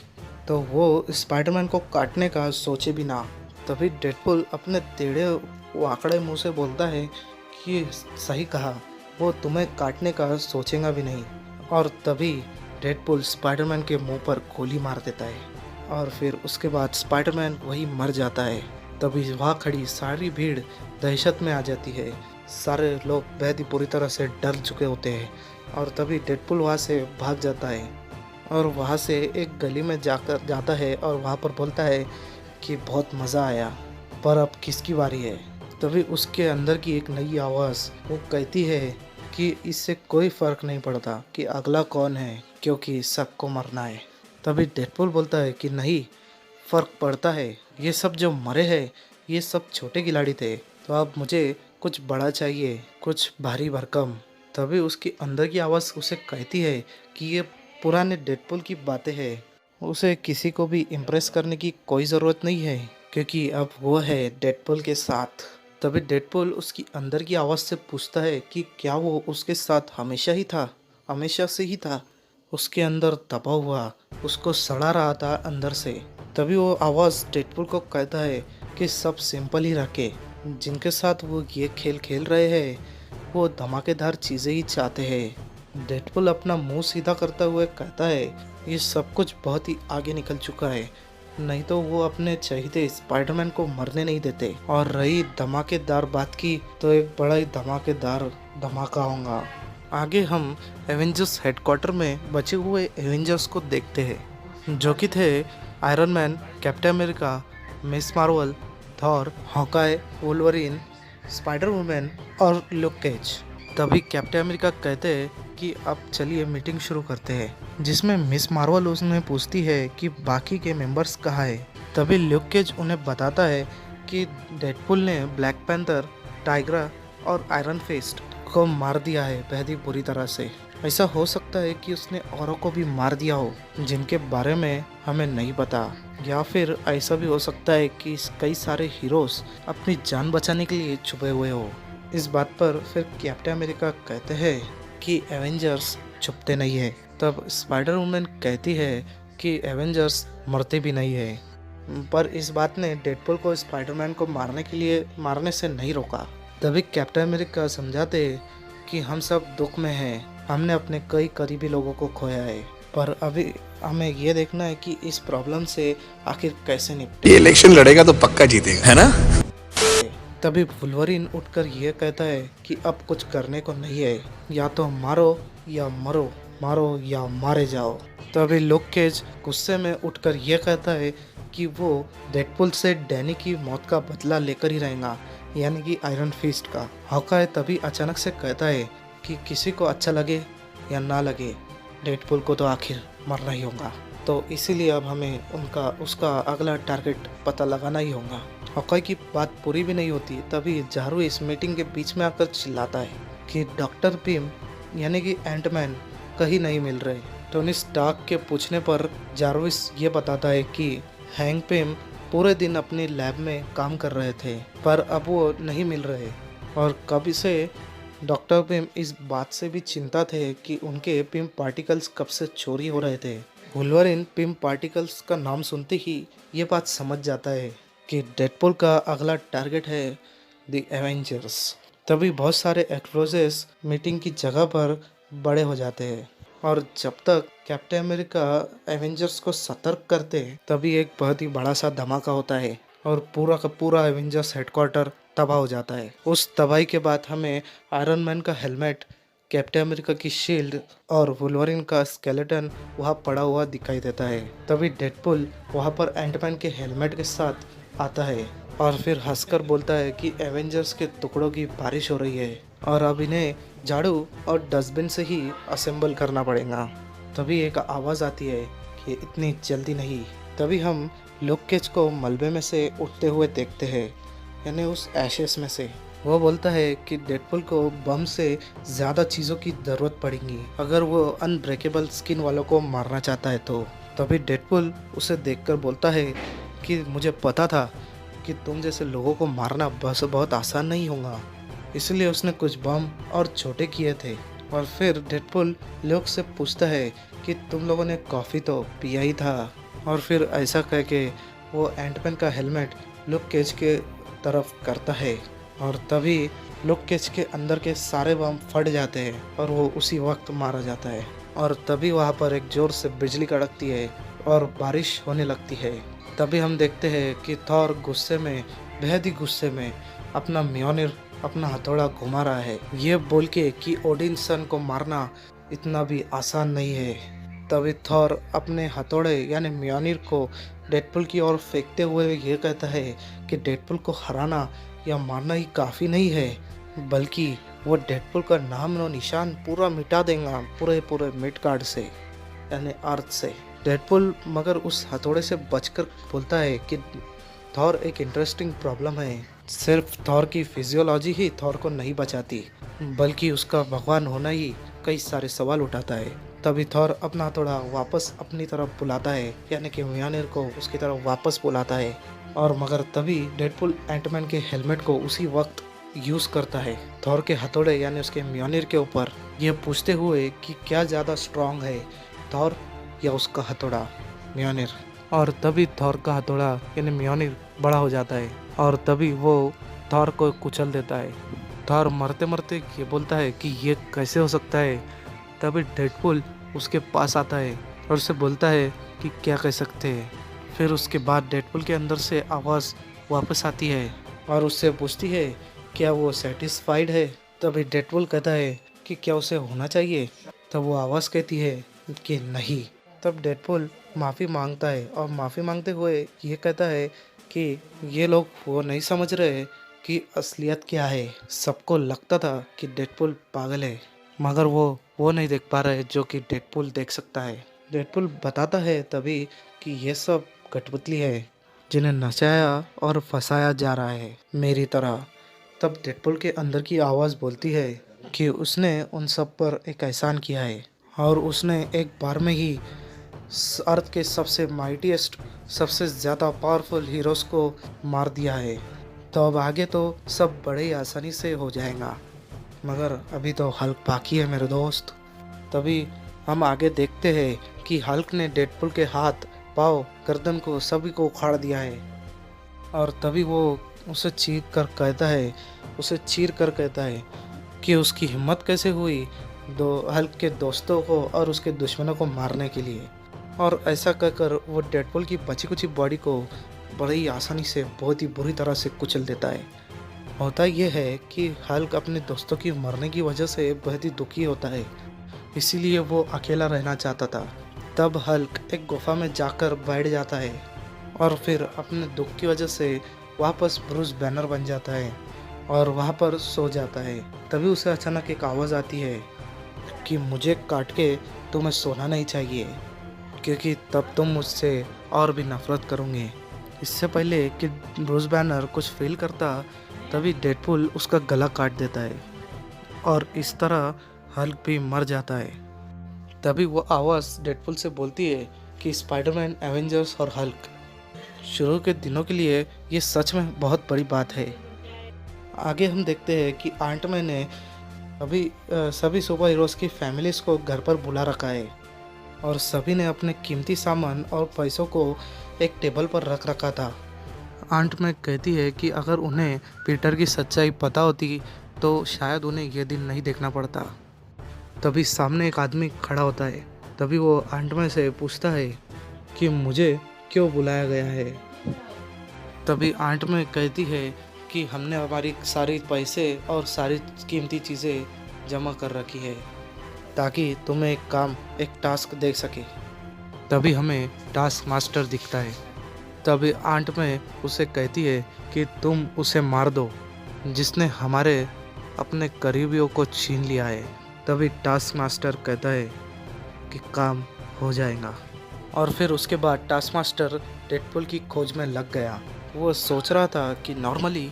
तो वो स्पाइडरमैन को काटने का सोचे भी ना। तभी डेडपुल अपने टेढ़े वाकड़े मुंह से बोलता है कि सही कहा, वो तुम्हें काटने का सोचेगा भी नहीं। और तभी डेडपुल स्पाइडरमैन के मुंह पर गोली मार देता है और फिर उसके बाद स्पाइडरमैन वही मर जाता है। तभी वहाँ खड़ी सारी भीड़ दहशत में आ जाती है, सारे लोग बेहद ही बुरी तरह से डर चुके होते हैं। और तभी डेडपुल वहाँ से भाग जाता है और वहाँ से एक गली में जाता है और वहाँ पर बोलता है कि बहुत मज़ा आया, पर अब किसकी बारी है। तभी उसके अंदर की एक नई आवाज़ वो कहती है कि इससे कोई फ़र्क नहीं पड़ता कि अगला कौन है, क्योंकि सबको मरना है। तभी डेडपुल बोलता है कि नहीं, फ़र्क पड़ता है, ये सब जो मरे हैं ये सब छोटे खिलाड़ी थे, तो अब मुझे कुछ बड़ा चाहिए, कुछ भारी भरकम। तभी उसके अंदर की आवाज़ उसे कहती है कि ये पुराने डेडपुल की बातें हैं, उसे किसी को भी इम्प्रेस करने की कोई ज़रूरत नहीं है, क्योंकि अब वो है डेडपुल के साथ। तभी डेडपुल उसकी अंदर की आवाज़ से पूछता है कि क्या वो उसके साथ हमेशा ही था, हमेशा से ही था, उसके अंदर दबा हुआ, उसको सड़ा रहा था अंदर से। तभी वो आवाज़ डेडपुल को कहता है कि सब सिंपल ही रखे, जिनके साथ वो ये खेल खेल रहे हैं वो धमाकेदार चीज़ें ही चाहते हैं। डेडपुल अपना मुंह सीधा करता हुए कहता है ये सब कुछ बहुत ही आगे निकल चुका है, नहीं तो वो अपने चहेते स्पाइडरमैन को मरने नहीं देते। और रही धमाकेदार बात की, तो एक बड़ा ही धमाकेदार धमाका होगा। आगे हम एवेंजर्स हेडक्वार्टर में बचे हुए एवेंजर्स को देखते हैं, जो कि थे iron man, captain America, miss Marvel, Thor, Hawkeye, Wolverine, spider woman और ल्यूक केज। तभी कैप्टन अमेरिका कहते हैं कि अब चलिए मीटिंग शुरू करते हैं, जिसमें मिस मार्वल उसने पूछती है कि बाकी के मेंबर्स कहाँ हैं। तभी ल्यूक केज उन्हें बताता है कि डेडपुल ने ब्लैक पैंथर, टाइग्रा और आयरन फिस्ट को मार दिया है बेहद ही बुरी तरह से। ऐसा हो सकता है कि उसने औरों को भी मार दिया हो जिनके बारे में हमें नहीं पता, या फिर ऐसा भी हो सकता है कि कई सारे हीरोज अपनी जान बचाने के लिए छुपे हुए हो। इस बात पर फिर कैप्टन अमेरिका कहते हैं कि एवेंजर्स छुपते नहीं है। तब स्पाइडर वुमन कहती है कि एवेंजर्स मरते भी नहीं है, पर इस बात ने डेडपुल को स्पाइडरमैन को मारने से नहीं रोका। तभी कैप्टन अमेरिका समझाते हैं कि हम सब दुख में हैं, हमने अपने कई करीबी लोगों को खोया है, पर अभी हमें ये देखना है कि इस प्रॉब्लम से आखिर कैसे निपटे। ये इलेक्शन लड़ेगा तो पक्का जीतेगा, है ना। तभी वुल्वरीन उठकर यह कहता है कि अब कुछ करने को नहीं है, या तो मारो या मरो, मारो या मारे जाओ। तभी ल्यूक केज गुस्से में उठकर यह कहता है कि वो डेडपुल से डैनी की मौत का बदला लेकर ही रहेगा, यानी कि आयरन फिस्ट का। हॉकाई तभी अचानक से कहता है कि किसी को अच्छा लगे या ना लगे, डेडपुल को तो आखिर मरना ही होगा, तो इसीलिए अब हमें उसका अगला टारगेट पता लगाना ही होगा। हॉकाई की बात पूरी भी नहीं होती, तभी जारू इस मीटिंग के बीच में आकर चिल्लाता है कि डॉक्टर पिम यानी कि एंटमैन कहीं नहीं मिल रहे। टोनी स्टार्क के पूछने पर जारविस ये बताता है कि हैंक पिम पूरे दिन अपनी लैब में काम कर रहे थे, पर अब वो नहीं मिल रहे और कब से डॉक्टर पिम इस बात से भी चिंता थे कि उनके पिम पार्टिकल्स कब से चोरी हो रहे थे। वुल्वरिन पिम पार्टिकल्स का नाम सुनते ही ये बात समझ जाता है कि डेडपुल का अगला टारगेट है द एवेंजर्स। तभी बहुत सारे एक्सप्लोजिव्स मीटिंग की जगह पर बड़े हो जाते हैं और जब तक कैप्टन अमेरिका एवेंजर्स को सतर्क करते तभी एक बहुत ही बड़ा सा धमाका होता है और पूरा का पूरा एवेंजर्स हेडक्वार्टर तबाह हो जाता है। उस तबाही के बाद हमें आयरन मैन का हेलमेट, कैप्टन अमेरिका की शील्ड और वुल्वरिन का स्केलेटन वहाँ पड़ा हुआ दिखाई देता है। तभी डेडपुल वहाँ पर एंटमैन के हेलमेट के साथ आता है और फिर हंसकर बोलता है कि एवेंजर्स के टुकड़ों की बारिश हो रही है और अब इन्हें झाड़ू और डस्टबिन से ही असेंबल करना पड़ेगा। तभी एक आवाज़ आती है कि इतनी जल्दी नहीं। तभी हम लुक केज को मलबे में से उठते हुए देखते हैं, यानी उस एशेस में से। वो बोलता है कि डेडपुल को बम से ज़्यादा चीज़ों की ज़रूरत पड़ेगी अगर वो अनब्रेकेबल स्किन वालों को मारना चाहता है तो। तभी डेडपुल उसे देखकर बोलता है कि मुझे पता था कि तुम जैसे लोगों को मारना बस बहुत आसान नहीं होगा, इसलिए उसने कुछ बम और छोटे किए थे। और फिर डेडपुल लोग से पूछता है कि तुम लोगों ने कॉफ़ी तो पिया ही था। और फिर ऐसा कह के वो एंटमैन का हेलमेट लुक केज के तरफ करता है और तभी लुक केज के अंदर के सारे बम फट जाते हैं और वो उसी वक्त मारा जाता है। और तभी वहाँ पर एक जोर से बिजली कड़कती है और बारिश होने लगती है। तभी हम देखते हैं कि थॉर गुस्से में, बेहद ही गुस्से में अपना म्योनिर, अपना हथौड़ा घुमा रहा है, ये बोल के कि ओडिन सन को मारना इतना भी आसान नहीं है। तभी थॉर अपने हथौड़े यानी म्योनिर को डेडपुल की ओर फेंकते हुए ये कहता है कि डेडपुल को हराना या मारना ही काफ़ी नहीं है, बल्कि वो डेडपुल का नाम और निशान पूरा मिटा देगा पूरे मिडगार्ड से, यानी अर्थ से। डेडपुल मगर उस हथौड़े से बचकर बोलता है कि थॉर एक इंटरेस्टिंग प्रॉब्लम है। सिर्फ थॉर की फिजियोलॉजी ही थॉर को नहीं बचाती, बल्कि उसका भगवान होना ही कई सारे सवाल उठाता है। तभी थॉर अपना हथौड़ा वापस अपनी तरफ बुलाता है, यानी कि म्योनिर को उसकी तरफ वापस बुलाता है। और मगर तभी डेडपुल एंटमैन के हेलमेट को उसी वक्त यूज़ करता है थॉर के हथौड़े यानी उसके म्योनिर के ऊपर, ये पूछते हुए कि क्या ज़्यादा स्ट्रांग है, थॉर या उसका हथौड़ा म्योनिर। और तभी थॉर का हथौड़ा यानी म्योनिर बड़ा हो जाता है और तभी वो थॉर को कुचल देता है। थॉर मरते मरते ये बोलता है कि ये कैसे हो सकता है। तभी डेडपुल उसके पास आता है और उसे बोलता है कि क्या कह सकते हैं। फिर उसके बाद डेडपुल के अंदर से आवाज़ वापस आती है और उससे पूछती है क्या वो सेटिस्फाइड है। तभी डेडपुल कहता है कि क्या उसे होना चाहिए। तब वो आवाज़ कहती है कि नहीं। तब डेडपुल माफ़ी मांगता है और माफ़ी मांगते हुए ये कहता है कि ये लोग वो नहीं समझ रहे कि असलियत क्या है। सबको लगता था कि डेडपुल पागल है, मगर वो नहीं देख पा रहे जो कि डेडपुल देख सकता है। डेडपुल बताता है तभी कि ये सब कठपुतली है जिन्हें नचाया और फंसाया जा रहा है मेरी तरह। तब डेडपुल के अंदर की आवाज़ बोलती है कि उसने उन सब पर एक एहसान किया है और उसने एक बार में ही अर्थ के सबसे माइटीएस्ट, सबसे ज़्यादा पावरफुल हीरोज़ को मार दिया है। तो अब आगे तो सब बड़े ही आसानी से हो जाएगा, मगर अभी तो हल्क बाकी है मेरे दोस्त। तभी हम आगे देखते हैं कि हल्क ने डेडपुल के हाथ, पाँव, गर्दन को सभी को उखाड़ दिया है। और तभी वो उसे चीर कर कहता है कि उसकी हिम्मत कैसे हुई हल्क के दोस्तों को और उसके दुश्मनों को मारने के लिए। और ऐसा कहकर वो डेडपुल की बची कुची बॉडी को बड़ी ही आसानी से बहुत ही बुरी तरह से कुचल देता है। होता यह है कि हल्क अपने दोस्तों की मरने की वजह से बहुत ही दुखी होता है, इसीलिए वो अकेला रहना चाहता था। तब हल्क एक गुफा में जाकर बैठ जाता है और फिर अपने दुख की वजह से वापस ब्रूस बैनर बन जाता है और वहाँ पर सो जाता है। तभी उसे अचानक एक आवाज़ आती है कि मुझे काट के तुम्हें सोना नहीं चाहिए, क्योंकि तब तुम मुझसे और भी नफरत करोगे। इससे पहले कि ब्रूस बैनर कुछ फील करता तभी डेडपुल उसका गला काट देता है और इस तरह हल्क भी मर जाता है। तभी वो आवाज़ डेडपुल से बोलती है कि स्पाइडरमैन, एवेंजर्स और हल्क। शुरू के दिनों के लिए ये सच में बहुत बड़ी बात है। आगे हम देखते हैं कि आंटमैन ने अभी सभी सुपर हीरोज़ की फैमिलीज़ को घर पर बुला रखा है और सभी ने अपने कीमती सामान और पैसों को एक टेबल पर रख रखा था। आंट में कहती है कि अगर उन्हें पीटर की सच्चाई पता होती तो शायद उन्हें यह दिन नहीं देखना पड़ता। तभी सामने एक आदमी खड़ा होता है। तभी वो आंट में से पूछता है कि मुझे क्यों बुलाया गया है। तभी आंट में कहती है कि हमने हमारी सारी पैसे और सारी कीमती चीज़ें जमा कर रखी है ताकि तुम्हें एक टास्क दे सके। तभी हमें टास्क मास्टर दिखता है। तभी आंट में उसे कहती है कि तुम उसे मार दो जिसने हमारे अपने करीबियों को छीन लिया है। तभी टास्क मास्टर कहता है कि काम हो जाएगा। और फिर उसके बाद टास्क मास्टर डेडपुल की खोज में लग गया। वो सोच रहा था कि नॉर्मली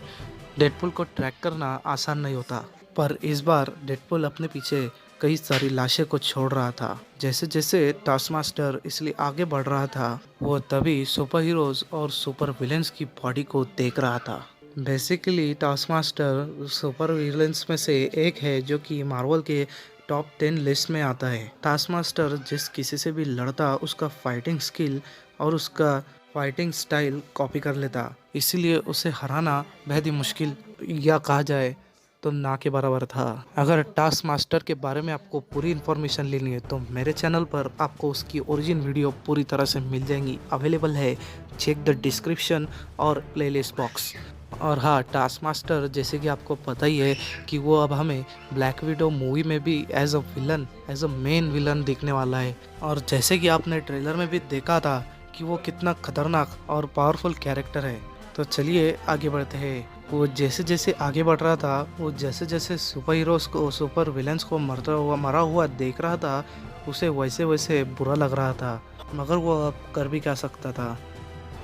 डेडपुल को ट्रैक करना आसान नहीं होता, पर इस बार डेडपुल अपने पीछे कई सारी लाशें को छोड़ रहा था। जैसे जैसे टास्क मास्टर इसलिए आगे बढ़ रहा था, वो तभी सुपर हीरोज और सुपर विलेंस की बॉडी को देख रहा था। Basically Taskmaster super villains में से एक है जो कि मार्वल के टॉप 10 लिस्ट में आता है। टास्क मास्टर जिस किसी से भी लड़ता उसका फाइटिंग स्किल और उसका फाइटिंग स्टाइल कॉपी कर लेता, इसीलिए उसे हराना बेहद ही मुश्किल या कहा जाए तो ना के बराबर था। अगर टास्क मास्टर के बारे में आपको पूरी इन्फॉर्मेशन लेनी है तो मेरे चैनल पर आपको उसकी ओरिजिन वीडियो पूरी तरह से मिल जाएंगी, अवेलेबल है। चेक द डिस्क्रिप्शन और प्लेलिस्ट बॉक्स। और हाँ, टास्क मास्टर जैसे कि आपको पता ही है कि वो अब हमें ब्लैक विडो मूवी में भी एज अ मेन विलन दिखने वाला है। और जैसे कि आपने ट्रेलर में भी देखा था कि वो कितना खतरनाक और पावरफुल कैरेक्टर है। तो चलिए आगे बढ़ते हैं। वो जैसे जैसे आगे बढ़ रहा था, वो जैसे जैसे सुपर हीरोज़ को, सुपर विलेंस को मरा हुआ देख रहा था, उसे वैसे वैसे बुरा लग रहा था। मगर वो अब कर भी क्या सकता था,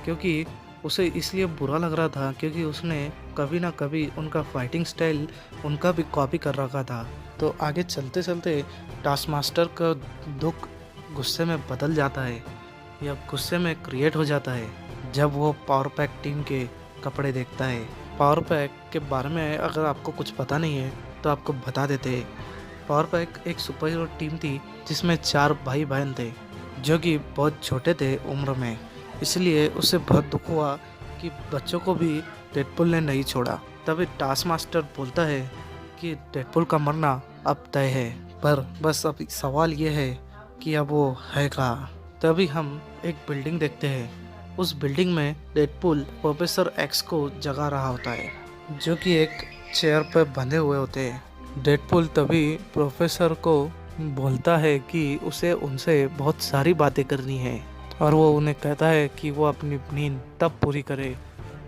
क्योंकि उसे इसलिए बुरा लग रहा था क्योंकि उसने कभी ना कभी उनका फाइटिंग स्टाइल उनका भी कॉपी कर रखा था। तो आगे चलते चलते टास्क मास्टर का दुख गुस्से में बदल जाता है या गुस्से में क्रिएट हो जाता है जब वो पावर पैक टीम के कपड़े देखता है। पावर पैक के बारे में अगर आपको कुछ पता नहीं है तो आपको बता देते हैं। पावर पैक एक सुपर हीरो टीम थी जिसमें 4 भाई बहन थे जो कि बहुत छोटे थे उम्र में, इसलिए उसे बहुत दुख हुआ कि बच्चों को भी डेडपुल ने नहीं छोड़ा। तभी टास्क मास्टर बोलता है कि डेडपुल का मरना अब तय है, पर बस अब सवाल ये है कि अब वो है कहाँ। तभी हम एक बिल्डिंग देखते हैं। उस बिल्डिंग में डेडपुल प्रोफेसर एक्स को जगा रहा होता है जो कि एक चेयर पर बंधे हुए होते हैं। डेडपुल तभी प्रोफेसर को बोलता है कि उसे उनसे बहुत सारी बातें करनी है और वो उन्हें कहता है कि वो अपनी नींद तब पूरी करे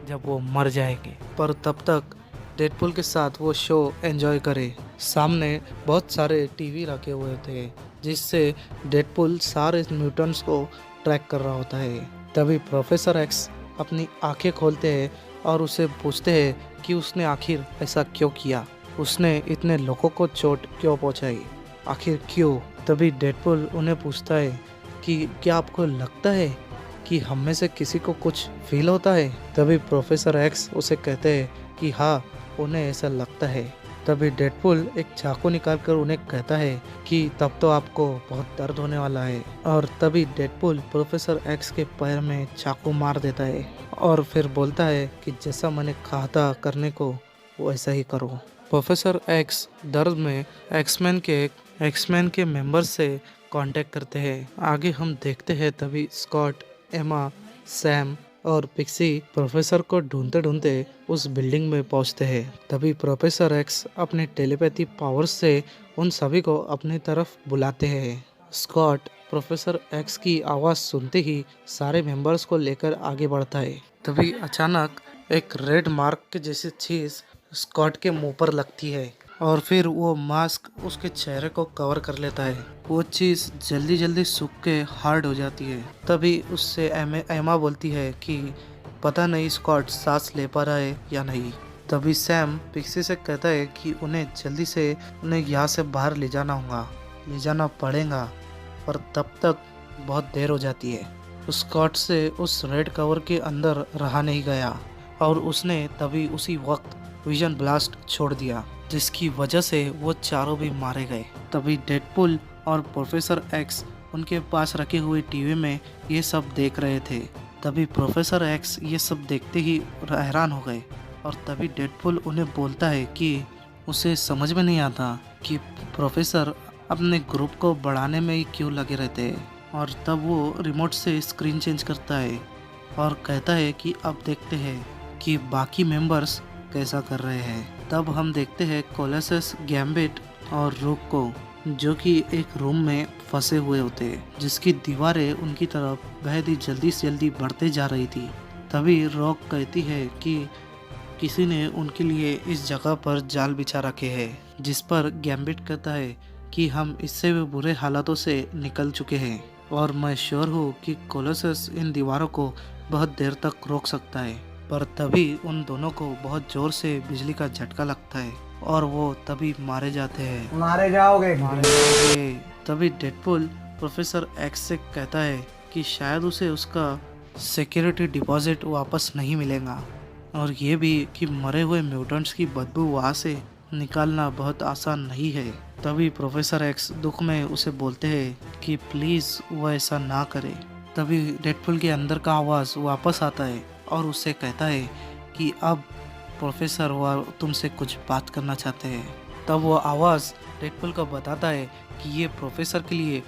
जब वो मर जाएंगे, पर तब तक डेडपुल के साथ वो शो एंजॉय करे। सामने बहुत सारे टीवी रखे हुए थे जिससे डेडपुल सारे म्यूटेंट्स को ट्रैक कर रहा होता है। तभी प्रोफेसर एक्स अपनी आंखें खोलते हैं और उसे पूछते हैं कि उसने आखिर ऐसा क्यों किया, उसने इतने लोगों को चोट क्यों पहुंचाई, आखिर क्यों। तभी डेडपुल उन्हें पूछता है कि क्या आपको लगता है कि हम में से किसी को कुछ फील होता है। तभी प्रोफेसर एक्स उसे कहते हैं कि हाँ, उन्हें ऐसा लगता है। तभी डेडपुल एक चाकू निकालकर उन्हें कहता है कि तब तो आपको बहुत दर्द होने वाला है। और तभी डेडपुल प्रोफेसर एक्स के पैर में चाकू मार देता है और फिर बोलता है कि जैसा मैंने कहा था करने को वो ऐसा ही करो। प्रोफेसर एक्स दर्द में एक्समैन के मेंबर्स से कांटेक्ट करते हैं। आगे हम देखते हैं तभी स्कॉट, एमा, सैम और पिक्सी प्रोफेसर को ढूंढते ढूंढते उस बिल्डिंग में पहुंचते हैं। तभी प्रोफेसर एक्स अपने टेलीपैथी पावर्स से उन सभी को अपनी तरफ बुलाते हैं। स्कॉट प्रोफेसर एक्स की आवाज़ सुनते ही सारे मेंबर्स को लेकर आगे बढ़ता है। तभी अचानक एक रेड मार्क के जैसी चीज़ स्कॉट के मुंह पर लगती है और फिर वो मास्क उसके चेहरे को कवर कर लेता है। वो चीज़ जल्दी जल्दी सूख के हार्ड हो जाती है। तभी उससे एमा बोलती है कि पता नहीं स्कॉट सांस ले पा रहा है या नहीं। तभी सैम पिक्सी से कहता है कि उन्हें जल्दी से उन्हें यहाँ से बाहर ले जाना पड़ेगा, पर तब तक बहुत देर हो जाती है। स्कॉट से उस रेड कवर के अंदर रहा नहीं गया और उसने तभी उसी वक्त विजन ब्लास्ट छोड़ दिया जिसकी वजह से वो चारों भी मारे गए। तभी डेडपुल और प्रोफेसर एक्स उनके पास रखे हुए टीवी में ये सब देख रहे थे। तभी प्रोफेसर एक्स ये सब देखते ही हैरान हो गए और तभी डेडपुल उन्हें बोलता है कि उसे समझ में नहीं आता कि प्रोफेसर अपने ग्रुप को बढ़ाने में ही क्यों लगे रहते हैं। और तब वो रिमोट से स्क्रीन चेंज करता है और कहता है कि अब देखते हैं कि बाकी मेंबर्स कैसा कर रहे हैं। तब हम देखते हैं कोलोसस, गैम्बिट और रॉक को, जो कि एक रूम में फंसे हुए होते हैं, जिसकी दीवारें उनकी तरफ बेहद ही जल्दी से जल्दी बढ़ते जा रही थी। तभी रॉक कहती है कि किसी ने उनके लिए इस जगह पर जाल बिछा रखे हैं, जिस पर गैम्बिट कहता है कि हम इससे भी बुरे हालातों से निकल चुके हैं और मैं श्योर हूँ कि कोलोसस इन दीवारों को बहुत देर तक रोक सकता है। पर तभी उन दोनों को बहुत जोर से बिजली का झटका लगता है और वो तभी मारे जाते हैं। मारे जाओगे। तभी डेडपुल प्रोफेसर एक्स से कहता है कि शायद उसे उसका सिक्योरिटी डिपॉजिट वापस नहीं मिलेगा और ये भी कि मरे हुए म्यूटेंट्स की बदबू वहाँ से निकालना बहुत आसान नहीं है। तभी प्रोफेसर एक्स दुख में उसे बोलते हैं कि प्लीज़ वो ऐसा ना करे। तभी डेडपुल के अंदर का आवाज़ वापस आता है और उससे कहता है कि अब प्रोफेसर वो तुमसे कुछ बात करना चाहते हैं। तब वो आवाज़ डेडपुल को बताता है कि ये प्रोफेसर के लिए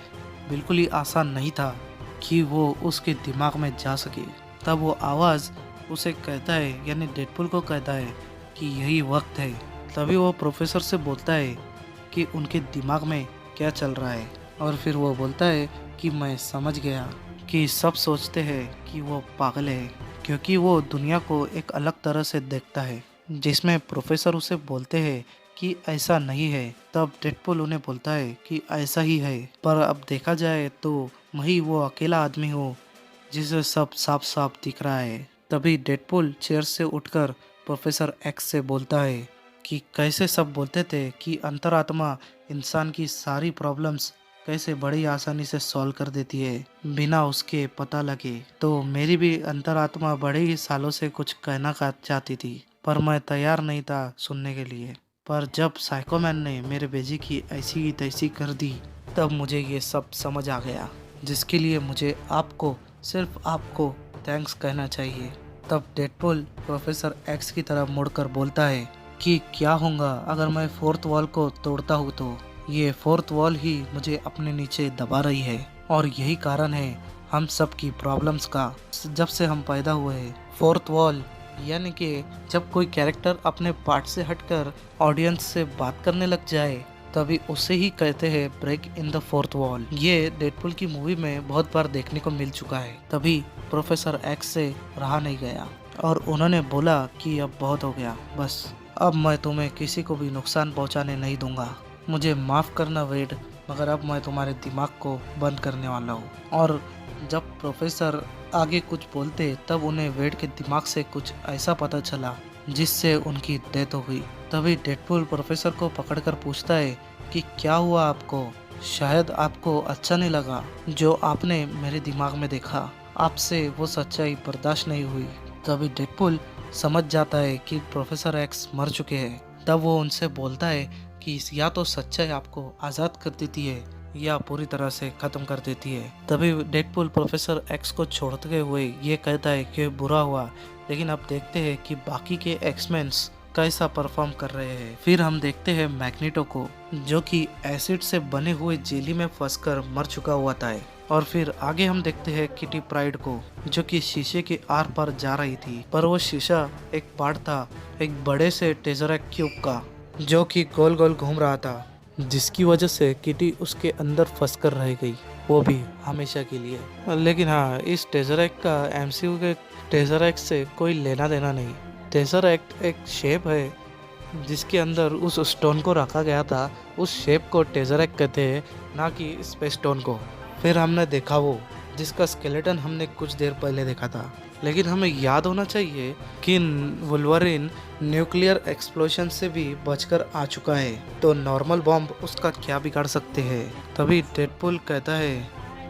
बिल्कुल ही आसान नहीं था कि वो उसके दिमाग में जा सके। तब वो आवाज़ उसे कहता है, यानी डेडपुल को कहता है कि यही वक्त है। तभी वो प्रोफेसर से बोलता है कि उनके दिमाग में क्या चल रहा है और फिर वो बोलता है कि मैं समझ गया कि सब सोचते हैं कि वो पागल है, क्योंकि वो दुनिया को एक अलग तरह से देखता है, जिसमें प्रोफेसर उसे बोलते हैं कि ऐसा नहीं है। तब डेडपुल उन्हें बोलता है कि ऐसा ही है, पर अब देखा जाए तो मैं ही वो अकेला आदमी हूँ जिसे सब साफ साफ दिख रहा है। तभी डेडपुल चेयर से उठकर प्रोफेसर एक्स से बोलता है कि कैसे सब बोलते थे कि अंतरात्मा इंसान की सारी प्रॉब्लम्स कैसे बड़ी आसानी से सॉल्व कर देती है बिना उसके पता लगे। तो मेरी भी अंतरात्मा बड़े ही सालों से कुछ कहना चाहती थी, पर मैं तैयार नहीं था सुनने के लिए। पर जब साइकोमैन ने मेरे बेजी की ऐसी ही तैसी कर दी, तब मुझे ये सब समझ आ गया, जिसके लिए मुझे आपको, सिर्फ आपको थैंक्स कहना चाहिए। तब डेडपुल प्रोफेसर एक्स की तरफ मुड़कर बोलता है कि क्या होगा अगर मैं फोर्थ वॉल को तोड़ता हूँ, तो ये फोर्थ वॉल ही मुझे अपने नीचे दबा रही है और यही कारण है हम सब की प्रॉब्लम्स का। जब से हम पैदा हुए हैं, फोर्थ वॉल यानी कि जब कोई कैरेक्टर अपने पार्ट से हटकर ऑडियंस से बात करने लग जाए, तभी उसे ही कहते हैं break in the fourth wall. ये डेडपुल की मूवी में बहुत बार देखने को मिल चुका है। तभी प्रोफेसर एक्स से रहा नहीं गया और उन्होंने बोला कि अब बहुत हो गया, बस अब मैं तुम्हें किसी को भी नुकसान पहुंचाने नहीं दूंगा। मुझे माफ़ करना वेड, मगर अब मैं तुम्हारे दिमाग को बंद करने वाला हूँ। और जब प्रोफेसर आगे कुछ बोलते, तब उन्हें वेड के दिमाग से कुछ ऐसा पता चला जिससे उनकी डेथ हो गई। तभी डेडपुल प्रोफेसर को पकड़कर पूछता है कि क्या हुआ आपको? शायद आपको अच्छा नहीं लगा जो आपने मेरे दिमाग में देखा, आपसे वो सच्चाई बर्दाश्त नहीं हुई। तभी डेडपुल समझ जाता है कि प्रोफेसर एक्स मर चुके हैं। तब वो उनसे बोलता है कि या तो सच्चाई आपको आज़ाद कर देती है या पूरी तरह से ख़त्म कर देती है। तभी डेडपुल प्रोफेसर एक्स को छोड़ते हुए ये कहता है कि बुरा हुआ, लेकिन अब देखते हैं कि बाकी के एक्समेन्स कैसा परफॉर्म कर रहे हैं। फिर हम देखते हैं मैग्नेटो को, जो कि एसिड से बने हुए जेली में फंसकर मर चुका हुआ था। और फिर आगे हम देखते हैं किटी प्राइड को, जो कि शीशे के आर पार जा रही थी, पर वो शीशा एक पार्ट था एक बड़े से टेज़रेक्ट क्यूब का, जो कि गोल गोल घूम रहा था, जिसकी वजह से किटी उसके अंदर फंस कर रह गई, वो भी हमेशा के लिए। लेकिन हाँ, इस टेज़रेक्ट का एमसीयू के टेज़रेक्ट से कोई लेना देना नहीं। टेज़रेक्ट एक शेप है जिसके अंदर उस स्टोन को रखा गया था। उस शेप को टेज़रेक्ट कहते हैं, ना कि स्पेस स्टोन को। फिर हमने देखा वो जिसका स्केलेटन हमने कुछ देर पहले देखा था। लेकिन हमें याद होना चाहिए कि वुल्वरिन न्यूक्लियर एक्सप्लोजन से भी बचकर आ चुका है, तो नॉर्मल बॉम्ब उसका क्या बिगाड़ सकते हैं। तभी डेडपुल कहता है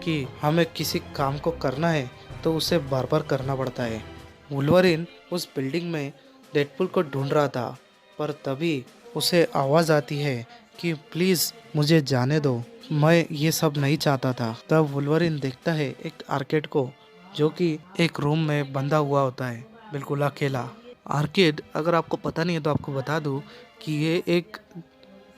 कि हमें किसी काम को करना है तो उसे बार बार करना पड़ता है। वुल्वरिन उस बिल्डिंग में डेडपुल को ढूंढ रहा था, पर तभी उसे आवाज़ आती है कि प्लीज़ मुझे जाने दो, मैं ये सब नहीं चाहता था। तब वुल्वरिन देखता है एक आर्केड को, जो कि एक रूम में बंधा हुआ होता है, बिल्कुल अकेला। आर्केड, अगर आपको पता नहीं है तो आपको बता दूं कि ये एक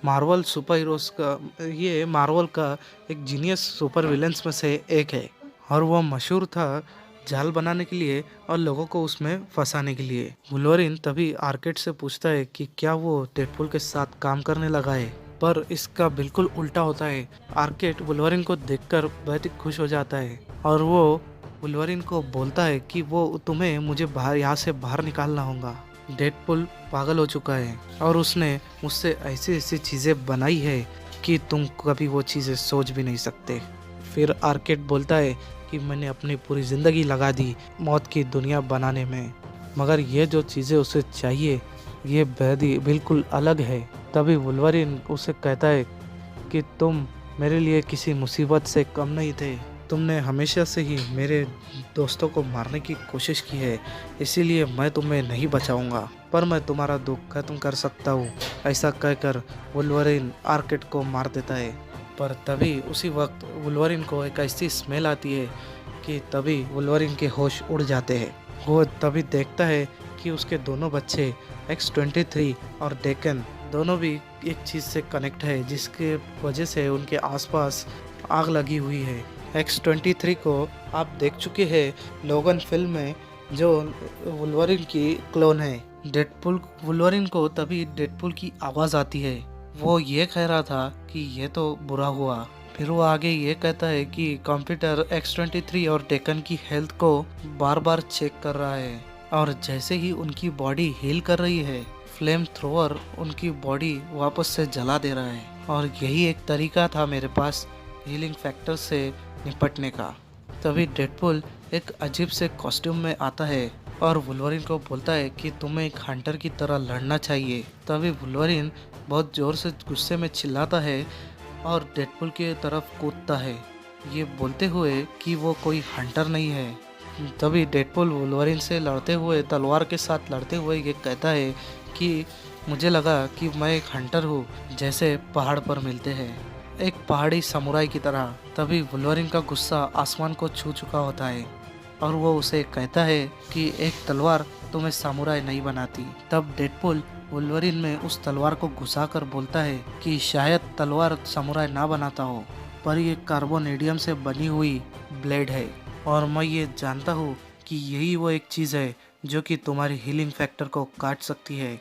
मार्वल सुपर हीरोज का ये मार्वल का एक जीनियस सुपर विलेंस में से एक है, और वो मशहूर था जाल बनाने के लिए और लोगों को उसमें फंसाने के लिए। वुल्वरिन तभी आर्केड से पूछता है कि क्या वो डेडपूल के साथ काम करने लगा है, पर इसका बिल्कुल उल्टा होता है। आर्केड वुल्वरिन को देखकर बहुत ही खुश हो जाता है और वो वुल्वरिन को बोलता है कि वो तुम्हें मुझे बाहर यहाँ से बाहर निकालना होगा। डेडपूल पागल हो चुका है और उसने मुझसे ऐसी ऐसी चीज़ें बनाई है कि तुम कभी वो चीज़ें सोच भी नहीं सकते। फिर आर्केड बोलता है कि मैंने अपनी पूरी ज़िंदगी लगा दी मौत की दुनिया बनाने में, मगर ये जो चीज़ें उसे चाहिए ये बेहद ही बिल्कुल अलग है। तभी वुल्वरिन उसे कहता है कि तुम मेरे लिए किसी मुसीबत से कम नहीं थे, तुमने हमेशा से ही मेरे दोस्तों को मारने की कोशिश की है, इसीलिए मैं तुम्हें नहीं बचाऊंगा, पर मैं तुम्हारा दुख खत्म कर सकता हूँ। ऐसा कहकर वुल्वरिन आर्केड को मार देता है। पर तभी उसी वक्त वुल्वरिन को एक ऐसी स्मेल आती है कि तभी वुल्वरिन के होश उड़ जाते हैं। वो तभी देखता है कि उसके दोनों बच्चे X-23 और डेकन दोनों भी एक चीज़ से कनेक्ट है, जिसके वजह से उनके आसपास आग लगी हुई है। X-23 को आप देख चुके हैं लोगन फिल्म में, जो वुल्वरिन की क्लोन है। डेडपूल वुल्वरिन को तभी डेडपूल की आवाज़ आती है। वो ये कह रहा था कि ये तो बुरा हुआ। फिर वो आगे ये कहता है कि कंप्यूटर X-23 और डेकन की हेल्थ को बार बार चेक कर रहा है, और जैसे ही उनकी बॉडी हील कर रही है, फ्लेम थ्रोअर उनकी बॉडी वापस से जला दे रहा है। और यही एक तरीका था मेरे पास हीलिंग फैक्टर से निपटने का। तभी डेडपूल एक अजीब से कॉस्ट्यूम में आता है और वुल्वरिन को बोलता है कि तुम्हें एक हंटर की तरह लड़ना चाहिए। तभी वुल्वरिन बहुत ज़ोर से गुस्से में चिल्लाता है और डेडपूल की तरफ कूदता है, ये बोलते हुए कि वो कोई हंटर नहीं है। तभी डेडपूल वुल्वरिन से लड़ते हुए, तलवार के साथ लड़ते हुए ये कहता है कि मुझे लगा कि मैं एक हंटर हूँ, जैसे पहाड़ पर मिलते हैं, एक पहाड़ी समुराई की तरह। तभी वुल्वरिन का गुस्सा आसमान को छू चुका होता है और वो उसे कहता है कि एक तलवार तुम्हें समुराई नहीं बनाती। तब डेडपूल वुल्वरिन में उस तलवार को घुसाकर बोलता है कि शायद तलवार समुराई ना बनाता हो, पर ये कार्बोनेडियम से बनी हुई ब्लेड है, और मैं ये जानता हूँ कि यही वो एक चीज़ है जो कि तुम्हारी हीलिंग फैक्टर को काट सकती है।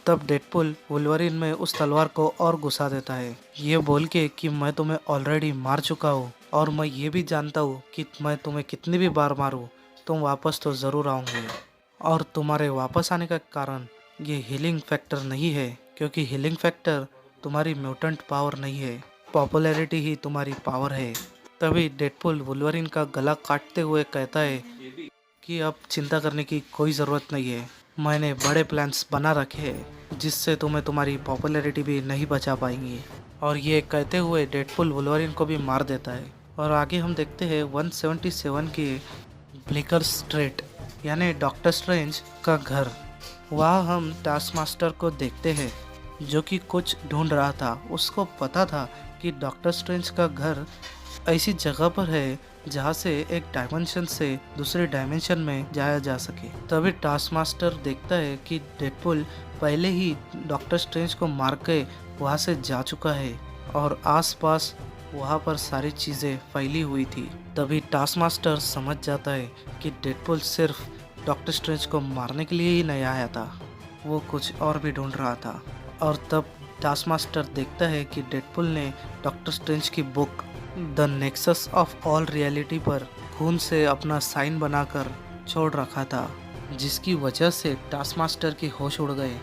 तब डेडपूल वुल्वरिन में उस तलवार को और घुसा देता है, ये बोल के कि मैं तुम्हें ऑलरेडी मार चुका हूँ, और मैं ये भी जानता हूँ कि मैं तुम्हें कितनी भी बार मारूँ तुम वापस तो ज़रूर आओगे, और तुम्हारे वापस आने का कारण ये हीलिंग फैक्टर नहीं है, क्योंकि हीलिंग फैक्टर तुम्हारी म्यूटेंट पावर नहीं है, पॉपुलैरिटी ही तुम्हारी पावर है। तभी डेडपूल वुल्वरिन का गला काटते हुए कहता है कि अब चिंता करने की कोई ज़रूरत नहीं है, मैंने बड़े प्लान्स बना रखे हैं जिससे तुम्हें तुम्हारी पॉपुलैरिटी भी नहीं बचा पाएंगी। और ये कहते हुए डेडपूल वुल्वरिन को भी मार देता है। और आगे हम देखते हैं 177 के ब्लेकर स्ट्रीट यानी डॉक्टर स्ट्रेंज का घर। वहाँ हम टास्कमास्टर को देखते हैं जो कि कुछ ढूंढ रहा था। उसको पता था कि डॉक्टर स्ट्रेंज का घर ऐसी जगह पर है जहाँ से एक डायमेंशन से दूसरे डायमेंशन में जाया जा सके। तभी टास्कमास्टर देखता है कि डेडपूल पहले ही डॉक्टर स्ट्रेंज को मार के वहाँ से जा चुका है और आसपास वहाँ पर सारी चीज़ें फैली हुई थी। तभी टास्कमास्टर समझ जाता है कि डेडपूल सिर्फ डॉक्टर स्ट्रेंज को मारने के लिए ही नहीं आया था, वो कुछ और भी ढूंढ रहा था। और तब टास्कमास्टर देखता है कि डेडपूल ने डॉक्टर स्ट्रेंज की book the nexus of all reality पर खून से अपना साइन बनाकर छोड़ रखा था, जिसकी वजह से टास्कमास्टर के होश उड़ गए,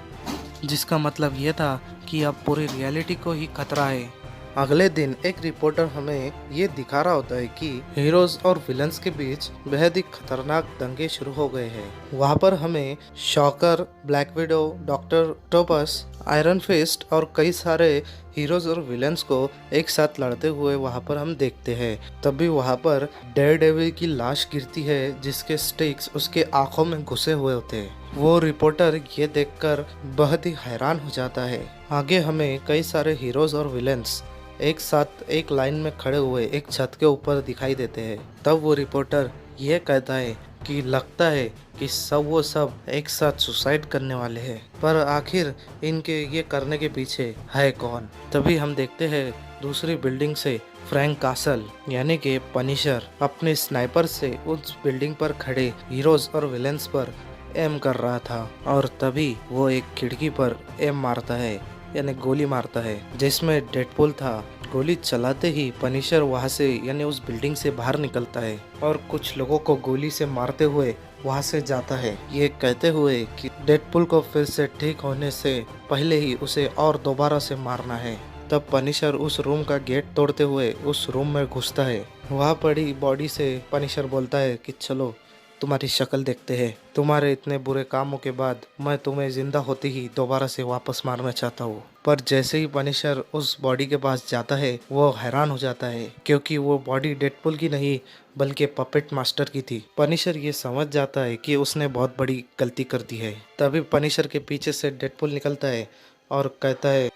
जिसका मतलब ये था कि अब पूरी रियलिटी को ही खतरा है। अगले दिन एक रिपोर्टर हमें ये दिखा रहा होता है कि हीरोज और विलन्स के बीच बेहद ही खतरनाक दंगे शुरू हो गए हैं। वहाँ पर हमें Shocker, Black Widow, Doctor Octopus, Iron Fist और कई सारे हीरोज और विलन्स को एक साथ लड़ते हुए वहाँ पर हम देखते हैं। तभी वहाँ पर डेयरडेविल की लाश गिरती है जिसके स्टिक्स उसके आंखों में घुसे हुए होते हैं। वो रिपोर्टर ये देखकर बहुत ही हैरान हो जाता है। आगे हमें कई सारे हीरोज और विलेंस एक साथ एक लाइन में खड़े हुए एक छत के ऊपर दिखाई देते हैं। तब वो रिपोर्टर ये कहता है कि लगता है कि वो सब एक साथ सुसाइड करने वाले हैं, पर आखिर इनके ये करने के पीछे है कौन। तभी हम देखते हैं दूसरी बिल्डिंग से फ्रैंक कासल यानी कि पनिशर अपने स्नाइपर से उस बिल्डिंग पर खड़े हीरोज और विलेंस पर एम कर रहा था, और तभी वो एक खिड़की पर एम मारता है यानी गोली मारता है जिसमें डेडपूल था। गोली चलाते ही पनिशर वहां से यानी उस बिल्डिंग से बाहर निकलता है और कुछ लोगों को गोली से मारते हुए वहां से जाता है, ये कहते हुए कि डेडपूल को फिर से ठीक होने से पहले ही उसे और दोबारा से मारना है। तब पनिशर उस रूम का गेट तोड़ते हुए उस रूम में घुसता है। वहाँ पड़ी बॉडी से पनिशर बोलता है कि चलो तुम्हारी शक्ल देखते हैं, तुम्हारे इतने बुरे कामों के बाद मैं तुम्हें जिंदा होते ही दोबारा से वापस मारना चाहता हूँ। पर जैसे ही पनिशर उस बॉडी के पास जाता है वो हैरान हो जाता है क्योंकि वो बॉडी डेडपूल की नहीं बल्कि पपेट मास्टर की थी। पनिशर ये समझ जाता है कि उसने बहुत बड़ी गलती कर दी है। तभी पनिशर के पीछे से डेडपूल निकलता है और कहता है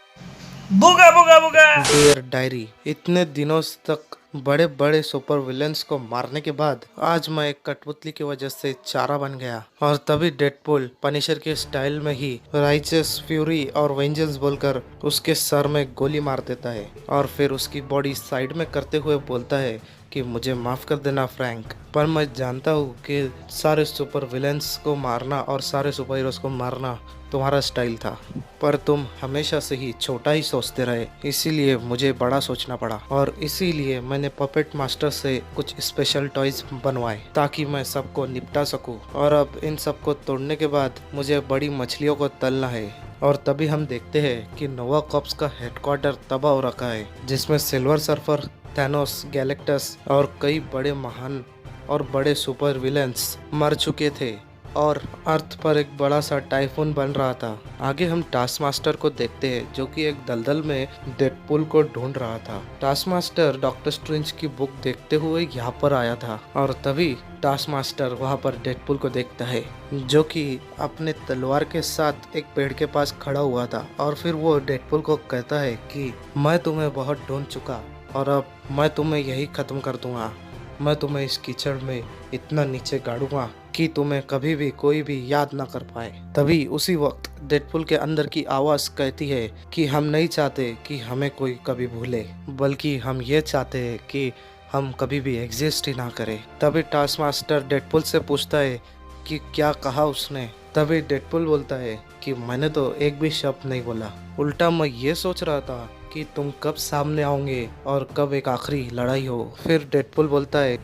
बुगा बुगा बुगा। डियर डायरी, इतने दिनों तक बड़े बड़े सुपर विलेंस को मारने के बाद आज मैं एक कठपुतली की वजह से चारा बन गया। और तभी डेडपूल पनिशर के स्टाइल में ही राइचस फ्यूरी और वेंजेंस बोलकर उसके सर में गोली मार देता है और फिर उसकी बॉडी साइड में करते हुए बोलता है कि मुझे माफ कर देना फ्रैंक, पर मैं जानता हूँ कि सारे सुपर विलेंस को मारना और सारे सुपर हीरोज को मारना तुम्हारा स्टाइल था, पर तुम हमेशा से ही छोटा ही सोचते रहे, इसीलिए मुझे बड़ा सोचना पड़ा और इसीलिए मैंने पपेट मास्टर से कुछ स्पेशल टॉयज बनवाए ताकि मैं सबको निपटा सकूं। और अब इन सबको तोड़ने के बाद मुझे बड़ी मछलियों को तलना है। और तभी हम देखते हैं कि नोवा कॉर्प्स का हेडक्वार्टर तबाह हो रखा है जिसमें सिल्वर सर्फर, थैनोस, गैलेक्टस और कई बड़े महान और बड़े सुपर विलेंस मर चुके थे और अर्थ पर एक बड़ा सा टाइफून बन रहा था। आगे हम टास्क मास्टर को देखते हैं जो कि एक दलदल में डेडपूल को ढूंढ रहा था। टास्क मास्टर डॉक्टर स्ट्रेंज की बुक देखते हुए यहाँ पर आया था और तभी टास्क मास्टर वहाँ पर डेडपूल को देखता है जो कि अपने तलवार के साथ एक पेड़ के पास खड़ा हुआ था। और फिर वो डेडपूल को कहता है कि मैं तुम्हें बहुत ढूंढ चुका और अब मैं तुम्हें यही खत्म कर दूंगा। मैं तुम्हें इस कीचड़ में इतना नीचे गाड़ूंगा कि तुम्हें कभी भी कोई भी याद ना कर पाए। तभी उसी वक्त डेडपूल के अंदर की आवाज कहती है कि हम नहीं चाहते कि हमें कोई कभी भूले, बल्कि हम ये चाहते हैं कि हम कभी भी एग्जिस्ट ही ना करें। तभी टास्क मास्टर डेडपूल से पूछता है कि क्या कहा उसने। तभी डेडपूल बोलता है कि मैंने तो एक भी शब्द नहीं बोला, उल्टा मैं ये सोच रहा था कि तुम कब सामने आओगे और कब एक आखिरी लड़ाई हो। फिर डेडपूल बोलता है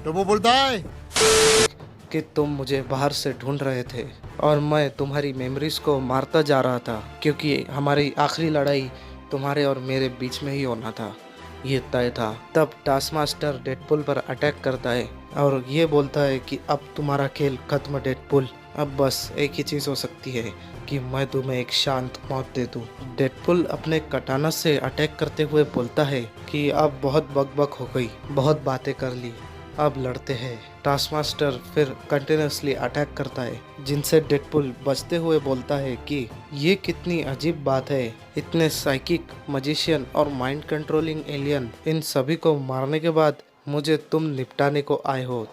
तो वो बोलता है कि तुम मुझे बाहर से ढूंढ रहे थे और मैं तुम्हारी मेमोरीज को मारता जा रहा था क्योंकि हमारी आखिरी लड़ाई तुम्हारे और मेरे बीच में ही होना था, ये तय था। तब टास्क मास्टर डेडपूल पर अटैक करता है और ये बोलता है कि अब तुम्हारा खेल खत्म डेडपूल, अब बस एक ही चीज़ हो सकती है कि मैं तुम्हें एक शांत मौत दे दूं। डेडपूल अपने कटाना से अटैक करते हुए बोलता है कि अब बहुत बकबक हो गई, बहुत बातें कर ली, अब लड़ते हैं। टास्क मास्टर फिर कंटिन्यूसली अटैक करता है जिनसे डेडपूल बचते हुए बोलता है कि ये कितनी अजीब बात है, इतने साइकिक, मजिशियन और माइंड कंट्रोलिंग एलियन, इन सभी को मारने के बाद मुझे तुम निपटाने को आए हो,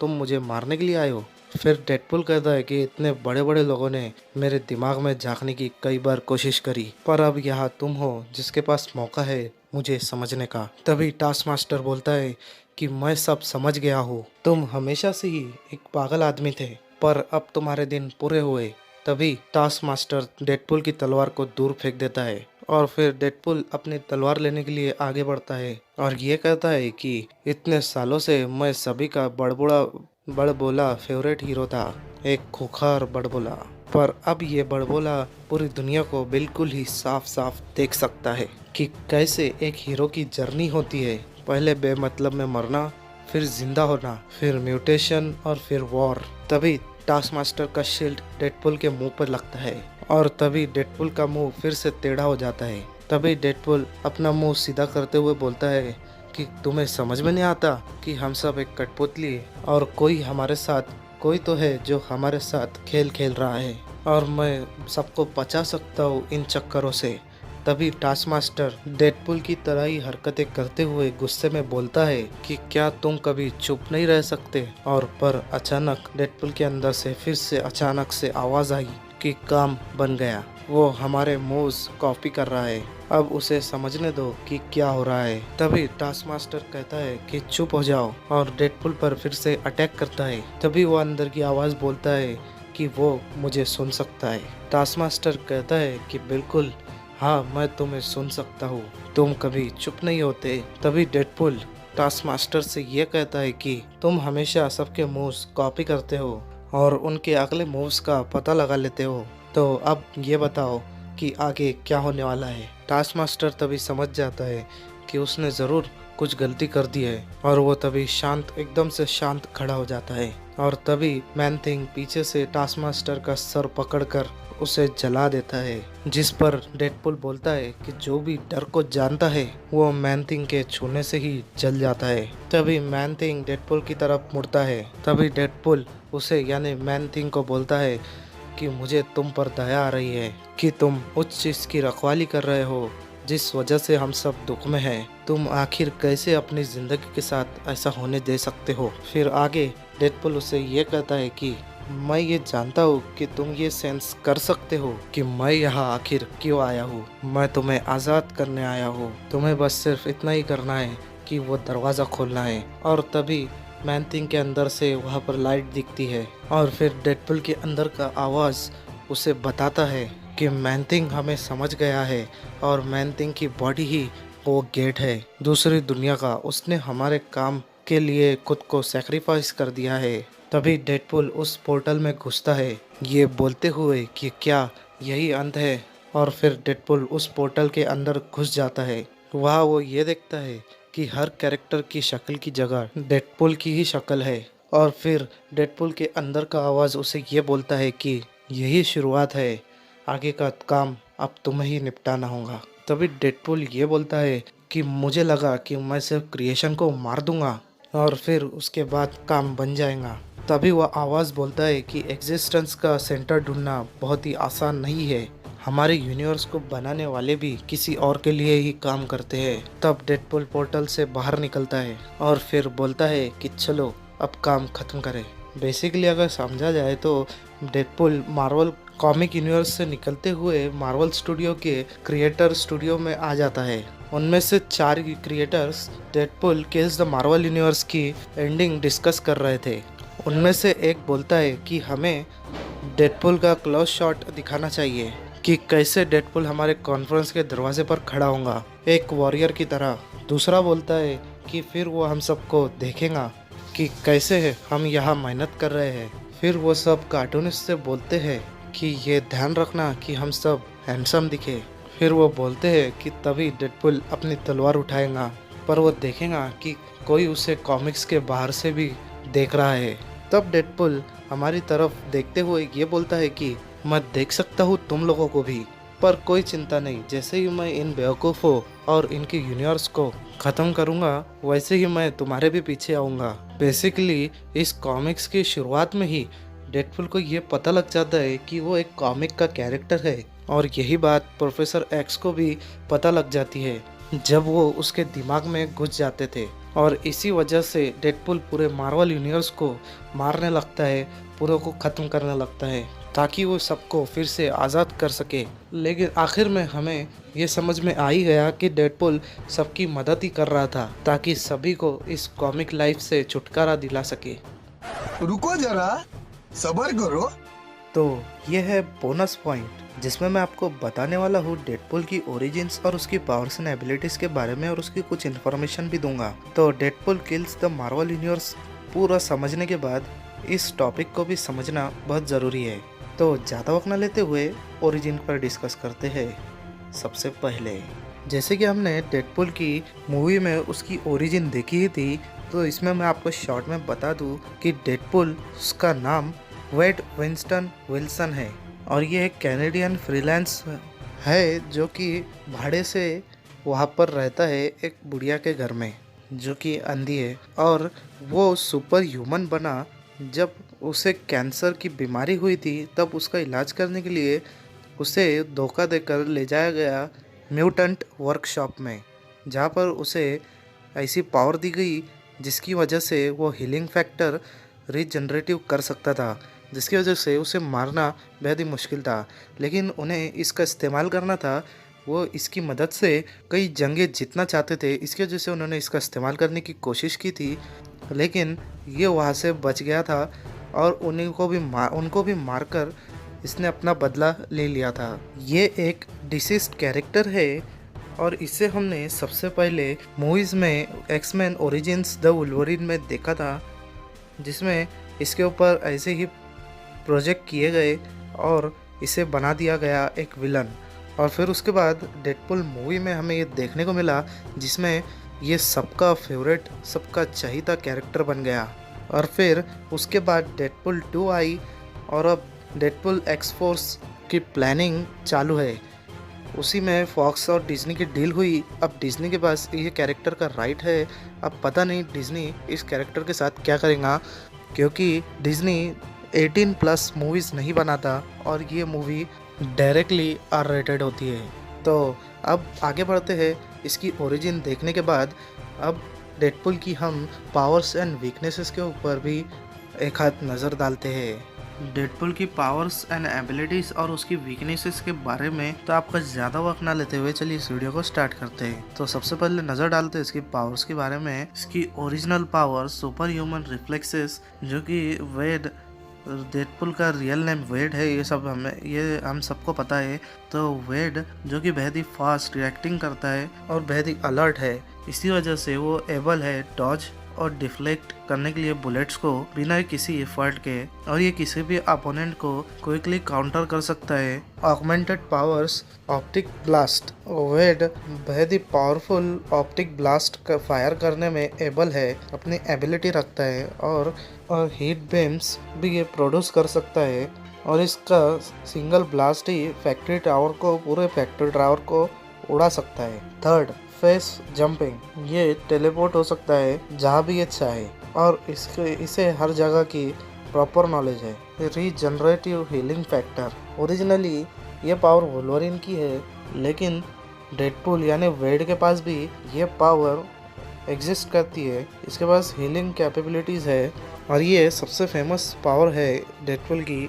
तुम मुझे मारने के लिए आए हो। फिर डेडपूल कहता है कि इतने बड़े बड़े लोगों ने मेरे दिमाग में झांकने की कई बार कोशिश करी, पर अब यहाँ तुम हो जिसके पास मौका है मुझे समझने का। तभी टास्क मास्टर बोलता है कि मैं सब समझ गया हूँ, तुम हमेशा से ही एक पागल आदमी थे, पर अब तुम्हारे दिन पूरे हुए। तभी टास्क मास्टर डेडपूल की तलवार को दूर फेंक देता है और फिर डेडपूल अपनी तलवार लेने के लिए आगे बढ़ता है और ये कहता है कि इतने सालों से मैं सभी का बड़बोला फेवरेट हीरो था, एक खूंखार बड़बोला, पर अब ये बड़बोला पूरी दुनिया को बिल्कुल ही साफ साफ देख सकता है कि कैसे एक हीरो की जर्नी होती है, पहले बेमतलब में मरना, फिर जिंदा होना, फिर म्यूटेशन और फिर वॉर। तभी टास्क मास्टर का शील्ड डेडपूल के मुंह पर लगता है और तभी डेडपूल का मुंह फिर से टेढ़ा हो जाता है। तभी डेडपूल अपना मुंह सीधा करते हुए बोलता है कि तुम्हें समझ में नहीं आता कि हम सब एक कठपुतली और कोई हमारे साथ कोई तो है जो हमारे साथ खेल खेल रहा है और मैं सबको बचा सकता हूँ इन चक्करों से। तभी टास्कमास्टर डेडपुल की तरह ही हरकतें करते हुए गुस्से में बोलता है कि क्या तुम कभी चुप नहीं रह सकते। और पर अचानक डेडपुल के अंदर से फिर से अचानक से आवाज आई कि काम बन गया। वो हमारे मूव्स कॉपी कर रहा है, अब उसे समझने दो कि क्या हो रहा है। तभी टास्कमास्टर कहता है कि चुप हो जाओ और डेडपुल पर फिर से अटैक करता है। तभी वो अंदर की आवाज बोलता है कि वो मुझे सुन सकता है। टास्कमास्टर कहता है कि बिल्कुल हाँ, मैं तुम्हें सुन सकता हूँ, तुम कभी चुप नहीं होते। तभी डेडपुल टास्कमास्टर से ये कहता है कि तुम हमेशा सबके मूव्स कॉपी करते हो और उनके अगले मूव्स का पता लगा लेते हो, तो अब ये बताओ कि आगे क्या होने वाला है। टास्कमास्टर तभी समझ जाता है कि उसने ज़रूर कुछ गलती कर दी है और वो तभी एकदम से शांत खड़ा हो जाता है। और तभी मैन थिंग पीछे से टास्कमास्टर का सर पकड़कर उसे जला देता है, जिस पर डेडपुल बोलता है कि जो भी डर को जानता है वो मैन थिंग के छूने से ही जल जाता है। तभी मैन थिंग डेडपुल की तरफ मुड़ता है। तभी डेडपुल उसे यानी मैन थिंग को बोलता है कि मुझे तुम पर दया आ रही है कि तुम उस चीज की रखवाली कर रहे हो जिस वजह से हम सब दुख में हैं। तुम आखिर कैसे अपनी जिंदगी के साथ ऐसा होने दे सकते हो। फिर आगे डेडपुल उसे ये कहता है कि मैं ये जानता हूँ कि तुम ये सेंस कर सकते हो कि मैं यहाँ आखिर क्यों आया हूँ। मैं तुम्हें आज़ाद करने आया हूँ, तुम्हें बस सिर्फ इतना ही करना है कि वो दरवाज़ा खोलना है। और तभी मैन थिंग के अंदर से वहाँ पर लाइट दिखती है और फिर डेडपुल के अंदर का आवाज़ उसे बताता है कि मैन थिंग हमें समझ गया है और मैन थिंग की बॉडी ही वो गेट है दूसरी दुनिया का। उसने हमारे काम के लिए खुद को सैक्रिफाइस कर दिया है। तभी डेडपुल उस पोर्टल में घुसता है ये बोलते हुए कि क्या यही अंत है। और फिर डेडपुल उस पोर्टल के अंदर घुस जाता है। वहाँ वो ये देखता है कि हर कैरेक्टर की शक्ल की जगह डेडपुल की ही शक्ल है। और फिर डेडपुल के अंदर का आवाज़ उसे ये बोलता है कि यही शुरुआत है, आगे का काम अब तुम्हें ही निपटाना होगा। तभी डेडपुल ये बोलता है कि मुझे लगा कि मैं सिर्फ क्रिएशन को मार दूंगा और फिर उसके बाद काम बन जाएगा। तभी वह आवाज़ बोलता है कि एग्जिस्टेंस का सेंटर ढूंढना बहुत ही आसान नहीं है, हमारे यूनिवर्स को बनाने वाले भी किसी और के लिए ही काम करते हैं। तब डेडपुल पोर्टल से बाहर निकलता है और फिर बोलता है कि चलो अब काम खत्म करें। बेसिकली अगर समझा जाए तो डेडपुल मार्वल कॉमिक यूनिवर्स से निकलते हुए मार्वल स्टूडियो के क्रिएटर स्टूडियो में आ जाता है। उनमें से 4 creators Deadpool kills the Marvel universe की एंडिंग डिस्कस कर रहे थे। उनमें से एक बोलता है कि हमें डेडपुल का क्लोज शॉट दिखाना चाहिए कि कैसे डेडपुल हमारे कॉन्फ्रेंस के दरवाजे पर खड़ा होगा एक वॉरियर की तरह। दूसरा बोलता है कि फिर वो हम सबको देखेगा कि कैसे हम यहाँ मेहनत कर रहे हैं। फिर वो सब कार्टूनिस्ट से बोलते हैं कि ये ध्यान रखना कि हम सब हैंडसम दिखे। फिर वो बोलते हैं कि तभी डेडपुल अपनी तलवार उठाएगा, पर वो देखेगा कि कोई उसे कॉमिक्स के बाहर से भी देख रहा है। तब डेडपुल हमारी तरफ देखते हुए ये बोलता है कि मैं देख सकता हूँ तुम लोगों को भी, पर कोई चिंता नहीं, जैसे ही मैं इन बेवकूफ़ों और इनके यूनिवर्स को ख़त्म करूँगा वैसे ही मैं तुम्हारे भी पीछे आऊँगा। बेसिकली इस कॉमिक्स की शुरुआत में ही डेडपुल को ये पता लग जाता है कि वो एक कॉमिक का कैरेक्टर है और यही बात प्रोफेसर एक्स को भी पता लग जाती है जब वो उसके दिमाग में घुस जाते थे। और इसी वजह से डेडपुल पूरे मार्वल यूनिवर्स को मारने लगता है, पूरे को ख़त्म करने लगता है ताकि वो सबको फिर से आज़ाद कर सके। लेकिन आखिर में हमें ये समझ में आ ही गया कि डेडपुल सबकी मदद ही कर रहा था ताकि सभी को इस कॉमिक लाइफ से छुटकारा दिला सके। रुको जरा, सब्र करो। तो ये है बोनस पॉइंट जिसमें मैं आपको बताने वाला हूँ डेडपुल की ओरिजिन्स और उसकी पावर्स एंड एबिलिटीज़ के बारे में और उसकी कुछ इन्फॉर्मेशन भी दूंगा। तो Deadpool kills the Marvel universe पूरा समझने के बाद इस टॉपिक को भी समझना बहुत ज़रूरी है। तो ज़्यादा वक्त न लेते हुए ओरिजिन पर डिस्कस करते हैं। सबसे पहले जैसे कि हमने डेडपुल की मूवी में उसकी ओरिजिन देखी ही थी, तो इसमें मैं आपको शॉर्ट में बता दूं कि डेडपुल उसका नाम वेड विंस्टन विल्सन है और ये एक कैनेडियन फ्रीलांस है जो कि भाड़े से वहाँ पर रहता है एक बुढ़िया के घर में जो कि अंधी है। और वो सुपर ह्यूमन बना जब उसे कैंसर की बीमारी हुई थी, तब उसका इलाज करने के लिए उसे धोखा देकर ले जाया गया म्यूटेंट वर्कशॉप में, जहाँ पर उसे ऐसी पावर दी गई जिसकी वजह से वो हीलिंग फैक्टर रीजनरेटिव कर सकता था, जिसकी वजह से उसे मारना बेहद ही मुश्किल था। लेकिन उन्हें इसका इस्तेमाल करना था, वो इसकी मदद से कई जंगें जीतना चाहते थे, इसकी वजह से उन्होंने इसका इस्तेमाल करने की कोशिश की थी, लेकिन ये वहाँ से बच गया था और उनको भी मारकर इसने अपना बदला ले लिया था। ये एक डिसीज्ड कैरेक्टर है और इसे हमने सबसे पहले मूवीज़ में एक्समैन ओरिजिन्स द वुल्वरीन में देखा था, जिसमें इसके ऊपर ऐसे ही प्रोजेक्ट किए गए और इसे बना दिया गया एक विलन। और फिर उसके बाद डेडपुल मूवी में हमें ये देखने को मिला जिसमें ये सबका फेवरेट, सबका चहीता कैरेक्टर बन गया। और फिर उसके बाद डेडपुल 2 आई और अब डेडपुल एक्स फोर्स की प्लानिंग चालू है। उसी में फॉक्स और डिज्नी की डील हुई। अब डिज्नी के पास ये कैरेक्टर का राइट है। अब पता नहीं डिज्नी इस कैरेक्टर के साथ क्या करेगा, क्योंकि डिज्नी 18+ मूवीज़ नहीं बनाता और ये मूवी डायरेक्टली R-rated होती है। तो अब आगे बढ़ते हैं इसकी ओरिजिन देखने के बाद। अब डेडपुल की हम पावर्स एंड वीकनेसेस के ऊपर भी एक हाथ नज़र डालते हैं। डेडपुल की पावर्स एंड एबिलिटीज़ और उसकी वीकनेसेस के बारे में तो आपका ज़्यादा वक्त ना लेते हुए चलिए इस वीडियो को स्टार्ट करते हैं। तो सबसे पहले नज़र डालते हैं इसकी पावर्स के बारे में। इसकी original power super human reflexes, जो कि वेड, डेडपुल का रियल नेम वेड है, ये हम सबको पता है। तो वेड जो कि बेहद ही फास्ट रिएक्टिंग करता है और बेहद ही अलर्ट है, इसी वजह से वो एबल है डॉज और डिफ्लेक्ट करने के लिए बुलेट्स को बिना किसी एफर्ट के, और ये किसी भी अपोनेंट को क्विकली काउंटर कर सकता है। ऑगमेंटेड पावर्स ऑप्टिक ब्लास्ट, वेड बेहद ही पावरफुल ऑप्टिक ब्लास्ट का फायर करने में एबल है, अपनी एबिलिटी रखता है और हीट बीम्स भी ये प्रोड्यूस कर सकता है। और इसका सिंगल ब्लास्ट ही पूरे फैक्ट्री टावर को उड़ा सकता है। थर्ड, फेस जंपिंग, ये टेलीपोर्ट हो सकता है जहाँ भी ये चाहे और इसे हर जगह की प्रॉपर नॉलेज है। रीजनरेटिव हीलिंग फैक्टर, ओरिजिनली ये पावर वुल्वरीन की है, लेकिन डेडपुल यानी वेड के पास भी ये पावर एग्जिस्ट करती है। इसके पास हीलिंग कैपेबिलिटीज़ है और ये सबसे फेमस पावर है डेडपुल की,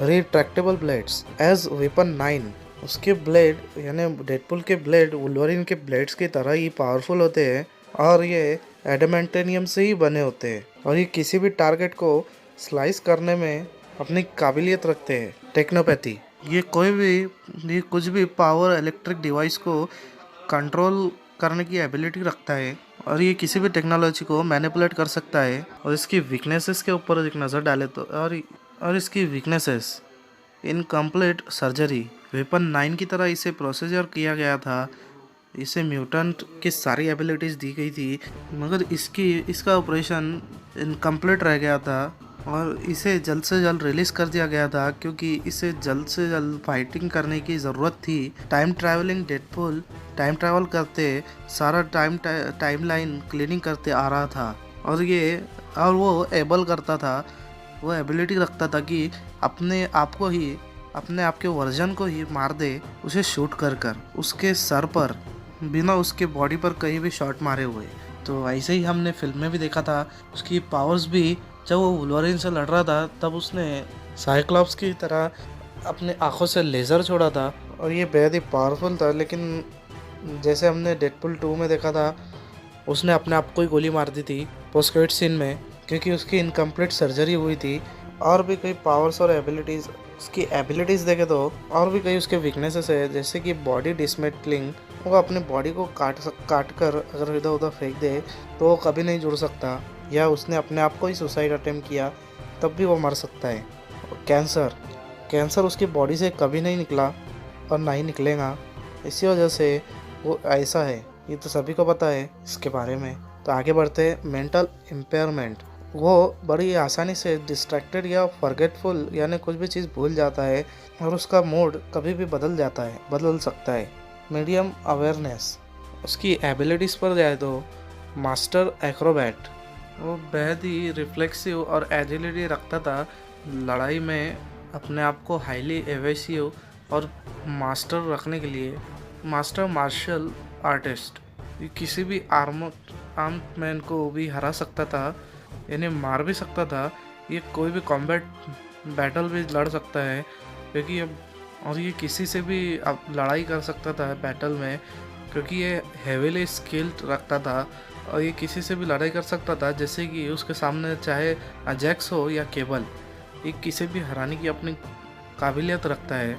रिट्रैक्टेबल ब्लेड्स एज वेपन 9। उसके ब्लेड यानी डेडपुल के ब्लेड वुल्वरीन के ब्लेड्स की तरह ही पावरफुल होते हैं और ये एडामेंटेनियम से ही बने होते हैं और ये किसी भी टारगेट को स्लाइस करने में अपनी काबिलियत रखते हैं। टेक्नोपैथी, ये कुछ भी पावर इलेक्ट्रिक डिवाइस को कंट्रोल करने की एबिलिटी रखता है और ये किसी भी टेक्नोलॉजी को मैनिपुलेट कर सकता है। और इसकी वीकनेसेस के ऊपर एक नज़र डाले तो और इसकी वीकनेसेस, इनकम्प्लीट सर्जरी, वेपन 9 की तरह इसे प्रोसीजर किया गया था, इसे म्यूटेंट की सारी एबिलिटीज़ दी गई थी, मगर इसका ऑपरेशन इनकम्प्लीट रह गया था और इसे जल्द से जल्द रिलीज़ कर दिया गया था क्योंकि इसे जल्द से जल्द फाइटिंग करने की ज़रूरत थी। Time travelling Deadpool time travel करते सारा टाइमलाइन क्लीनिंग करते आ रहा था और वो एबल करता था, वो एबिलिटी रखता था कि अपने आप के वर्जन को ही मार दे, उसे शूट कर उसके सर पर बिना उसके बॉडी पर कहीं भी शॉट मारे हुए। तो ऐसे ही हमने फिल्म में भी देखा था। उसकी पावर्स भी, जब वो वुल्वरीन से लड़ रहा था तब उसने साइक्लॉप्स की तरह अपने आँखों से लेज़र छोड़ा था और ये बेहद ही पावरफुल था। लेकिन जैसे हमने डेडपुल 2 में देखा था, उसने अपने आप को ही गोली मार दी थी पोस्ट क्रेडिट सीन में, क्योंकि उसकी इनकम्प्लीट सर्जरी हुई थी। और भी कई पावर्स और एबिलिटीज़, उसकी एबिलिटीज़ देखे तो और भी कई उसके वीकनेसेस है, जैसे कि बॉडी डिसमेंटलिंग, वो अपने बॉडी को काट कर अगर इधर उधर फेंक दे तो वो कभी नहीं जुड़ सकता, या उसने अपने आप को ही सुसाइड अटेम्प्ट किया तब भी वो मर सकता है। कैंसर उसकी बॉडी से कभी नहीं निकला और ना ही निकलेगा, इसी वजह से वो ऐसा है, ये तो सभी को पता है इसके बारे में। तो आगे बढ़ते हैं। मेंटल इम्पेयरमेंट, वो बड़ी आसानी से डिस्ट्रैक्टेड या फॉरगेटफुल यानी कुछ भी चीज़ भूल जाता है और उसका मूड कभी भी बदल सकता है। मीडियम अवेयरनेस, उसकी एबिलिटीज़ पर जाए तो मास्टर एक्रोबैट, वो बेहद ही रिफ्लेक्सिव और एजिलिटी रखता था लड़ाई में, अपने आप को हाईली एवेसिव और मास्टर रखने के लिए। मास्टर मार्शल आर्टिस्ट, ये किसी भी आर्म मैन को भी हरा सकता था, यानी मार भी सकता था। ये कोई भी कॉम्बैट बैटल भी लड़ सकता है क्योंकि और ये किसी से भी अब लड़ाई कर सकता था बैटल में, क्योंकि ये हेवीली स्किल्ड रखता था और ये किसी से भी लड़ाई कर सकता था। जैसे कि उसके सामने चाहे अजैक्स हो या केबल, ये किसी भी हराने की अपनी काबिलियत रखता है।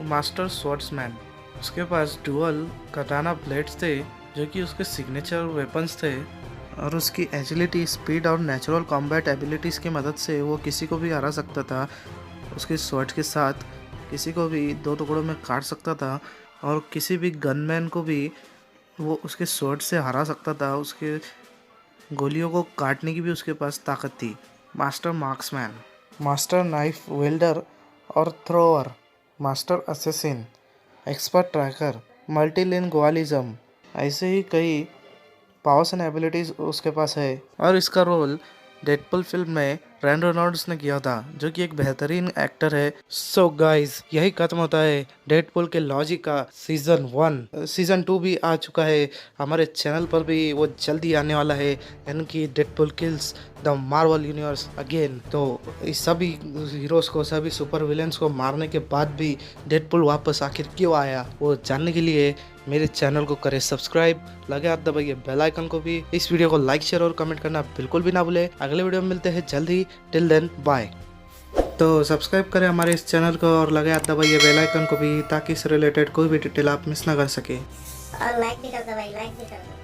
मास्टर स्वॉर्ड्समैन, उसके पास डुअल कटाना ब्लेड्स थे जो कि उसके सिग्नेचर वेपन्स थे, और उसकी एजिलिटी, स्पीड और नेचुरल कॉम्बैट एबिलिटीज़ की मदद से वो किसी को भी हरा सकता था। उसके स्वॉर्ड के साथ किसी को भी 2 टुकड़ों में काट सकता था और किसी भी गनमैन को भी वो उसके स्वॉर्ड से हरा सकता था। उसके गोलियों को काटने की भी उसके पास ताकत थी। Master marksman, master knife wielder और thrower, master assassin, expert tracker, multilingualism, ऐसे ही कई पावर्स एंड एबिलिटीज़ उसके पास है। और इसका रोल डेडपुल फिल्म में रैन रेनॉल्ड्स ने किया था, जो कि एक बेहतरीन एक्टर है। सो गाइस, यही खत्म होता है डेडपुल के लॉजिक का सीज़न 1। सीज़न 2 भी आ चुका है, हमारे चैनल पर भी वो जल्दी आने वाला है, यानी कि Deadpool kills the Marvel universe again. तो इस सभी हीरोज़ को, सभी सुपर विलेंस को मारने के बाद भी डेडपुल वापस आखिर क्यों आया, वो जानने के लिए मेरे चैनल को करें सब्सक्राइब, लगे हाथ दबाइए बेल आइकन को भी। इस वीडियो को लाइक, शेयर और कमेंट करना बिल्कुल भी ना भूले। अगले वीडियो में मिलते हैं जल्दी। Till then bye. तो सब्सक्राइब करें हमारे इस चैनल को और लगे हाथ दबाइए बेल आइकन को भी, ताकि इससे रिलेटेड कोई भी डिटेल आप मिस ना कर सके। और लाइक भी कर दो भाई, लाइक भी कर दो।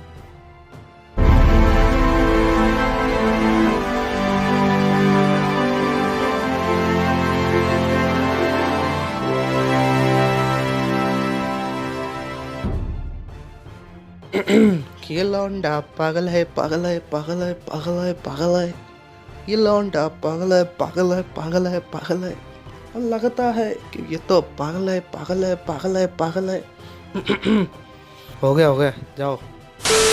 ये लौंडा पागल है, पागल है, पागल है, पागल है, पागल है। ये लौंडा पागल है, पागल है, पागल है, पागल है। और लगता है कि ये तो पागल है, पागल है, पागल है, पागल है। हो गया, जाओ।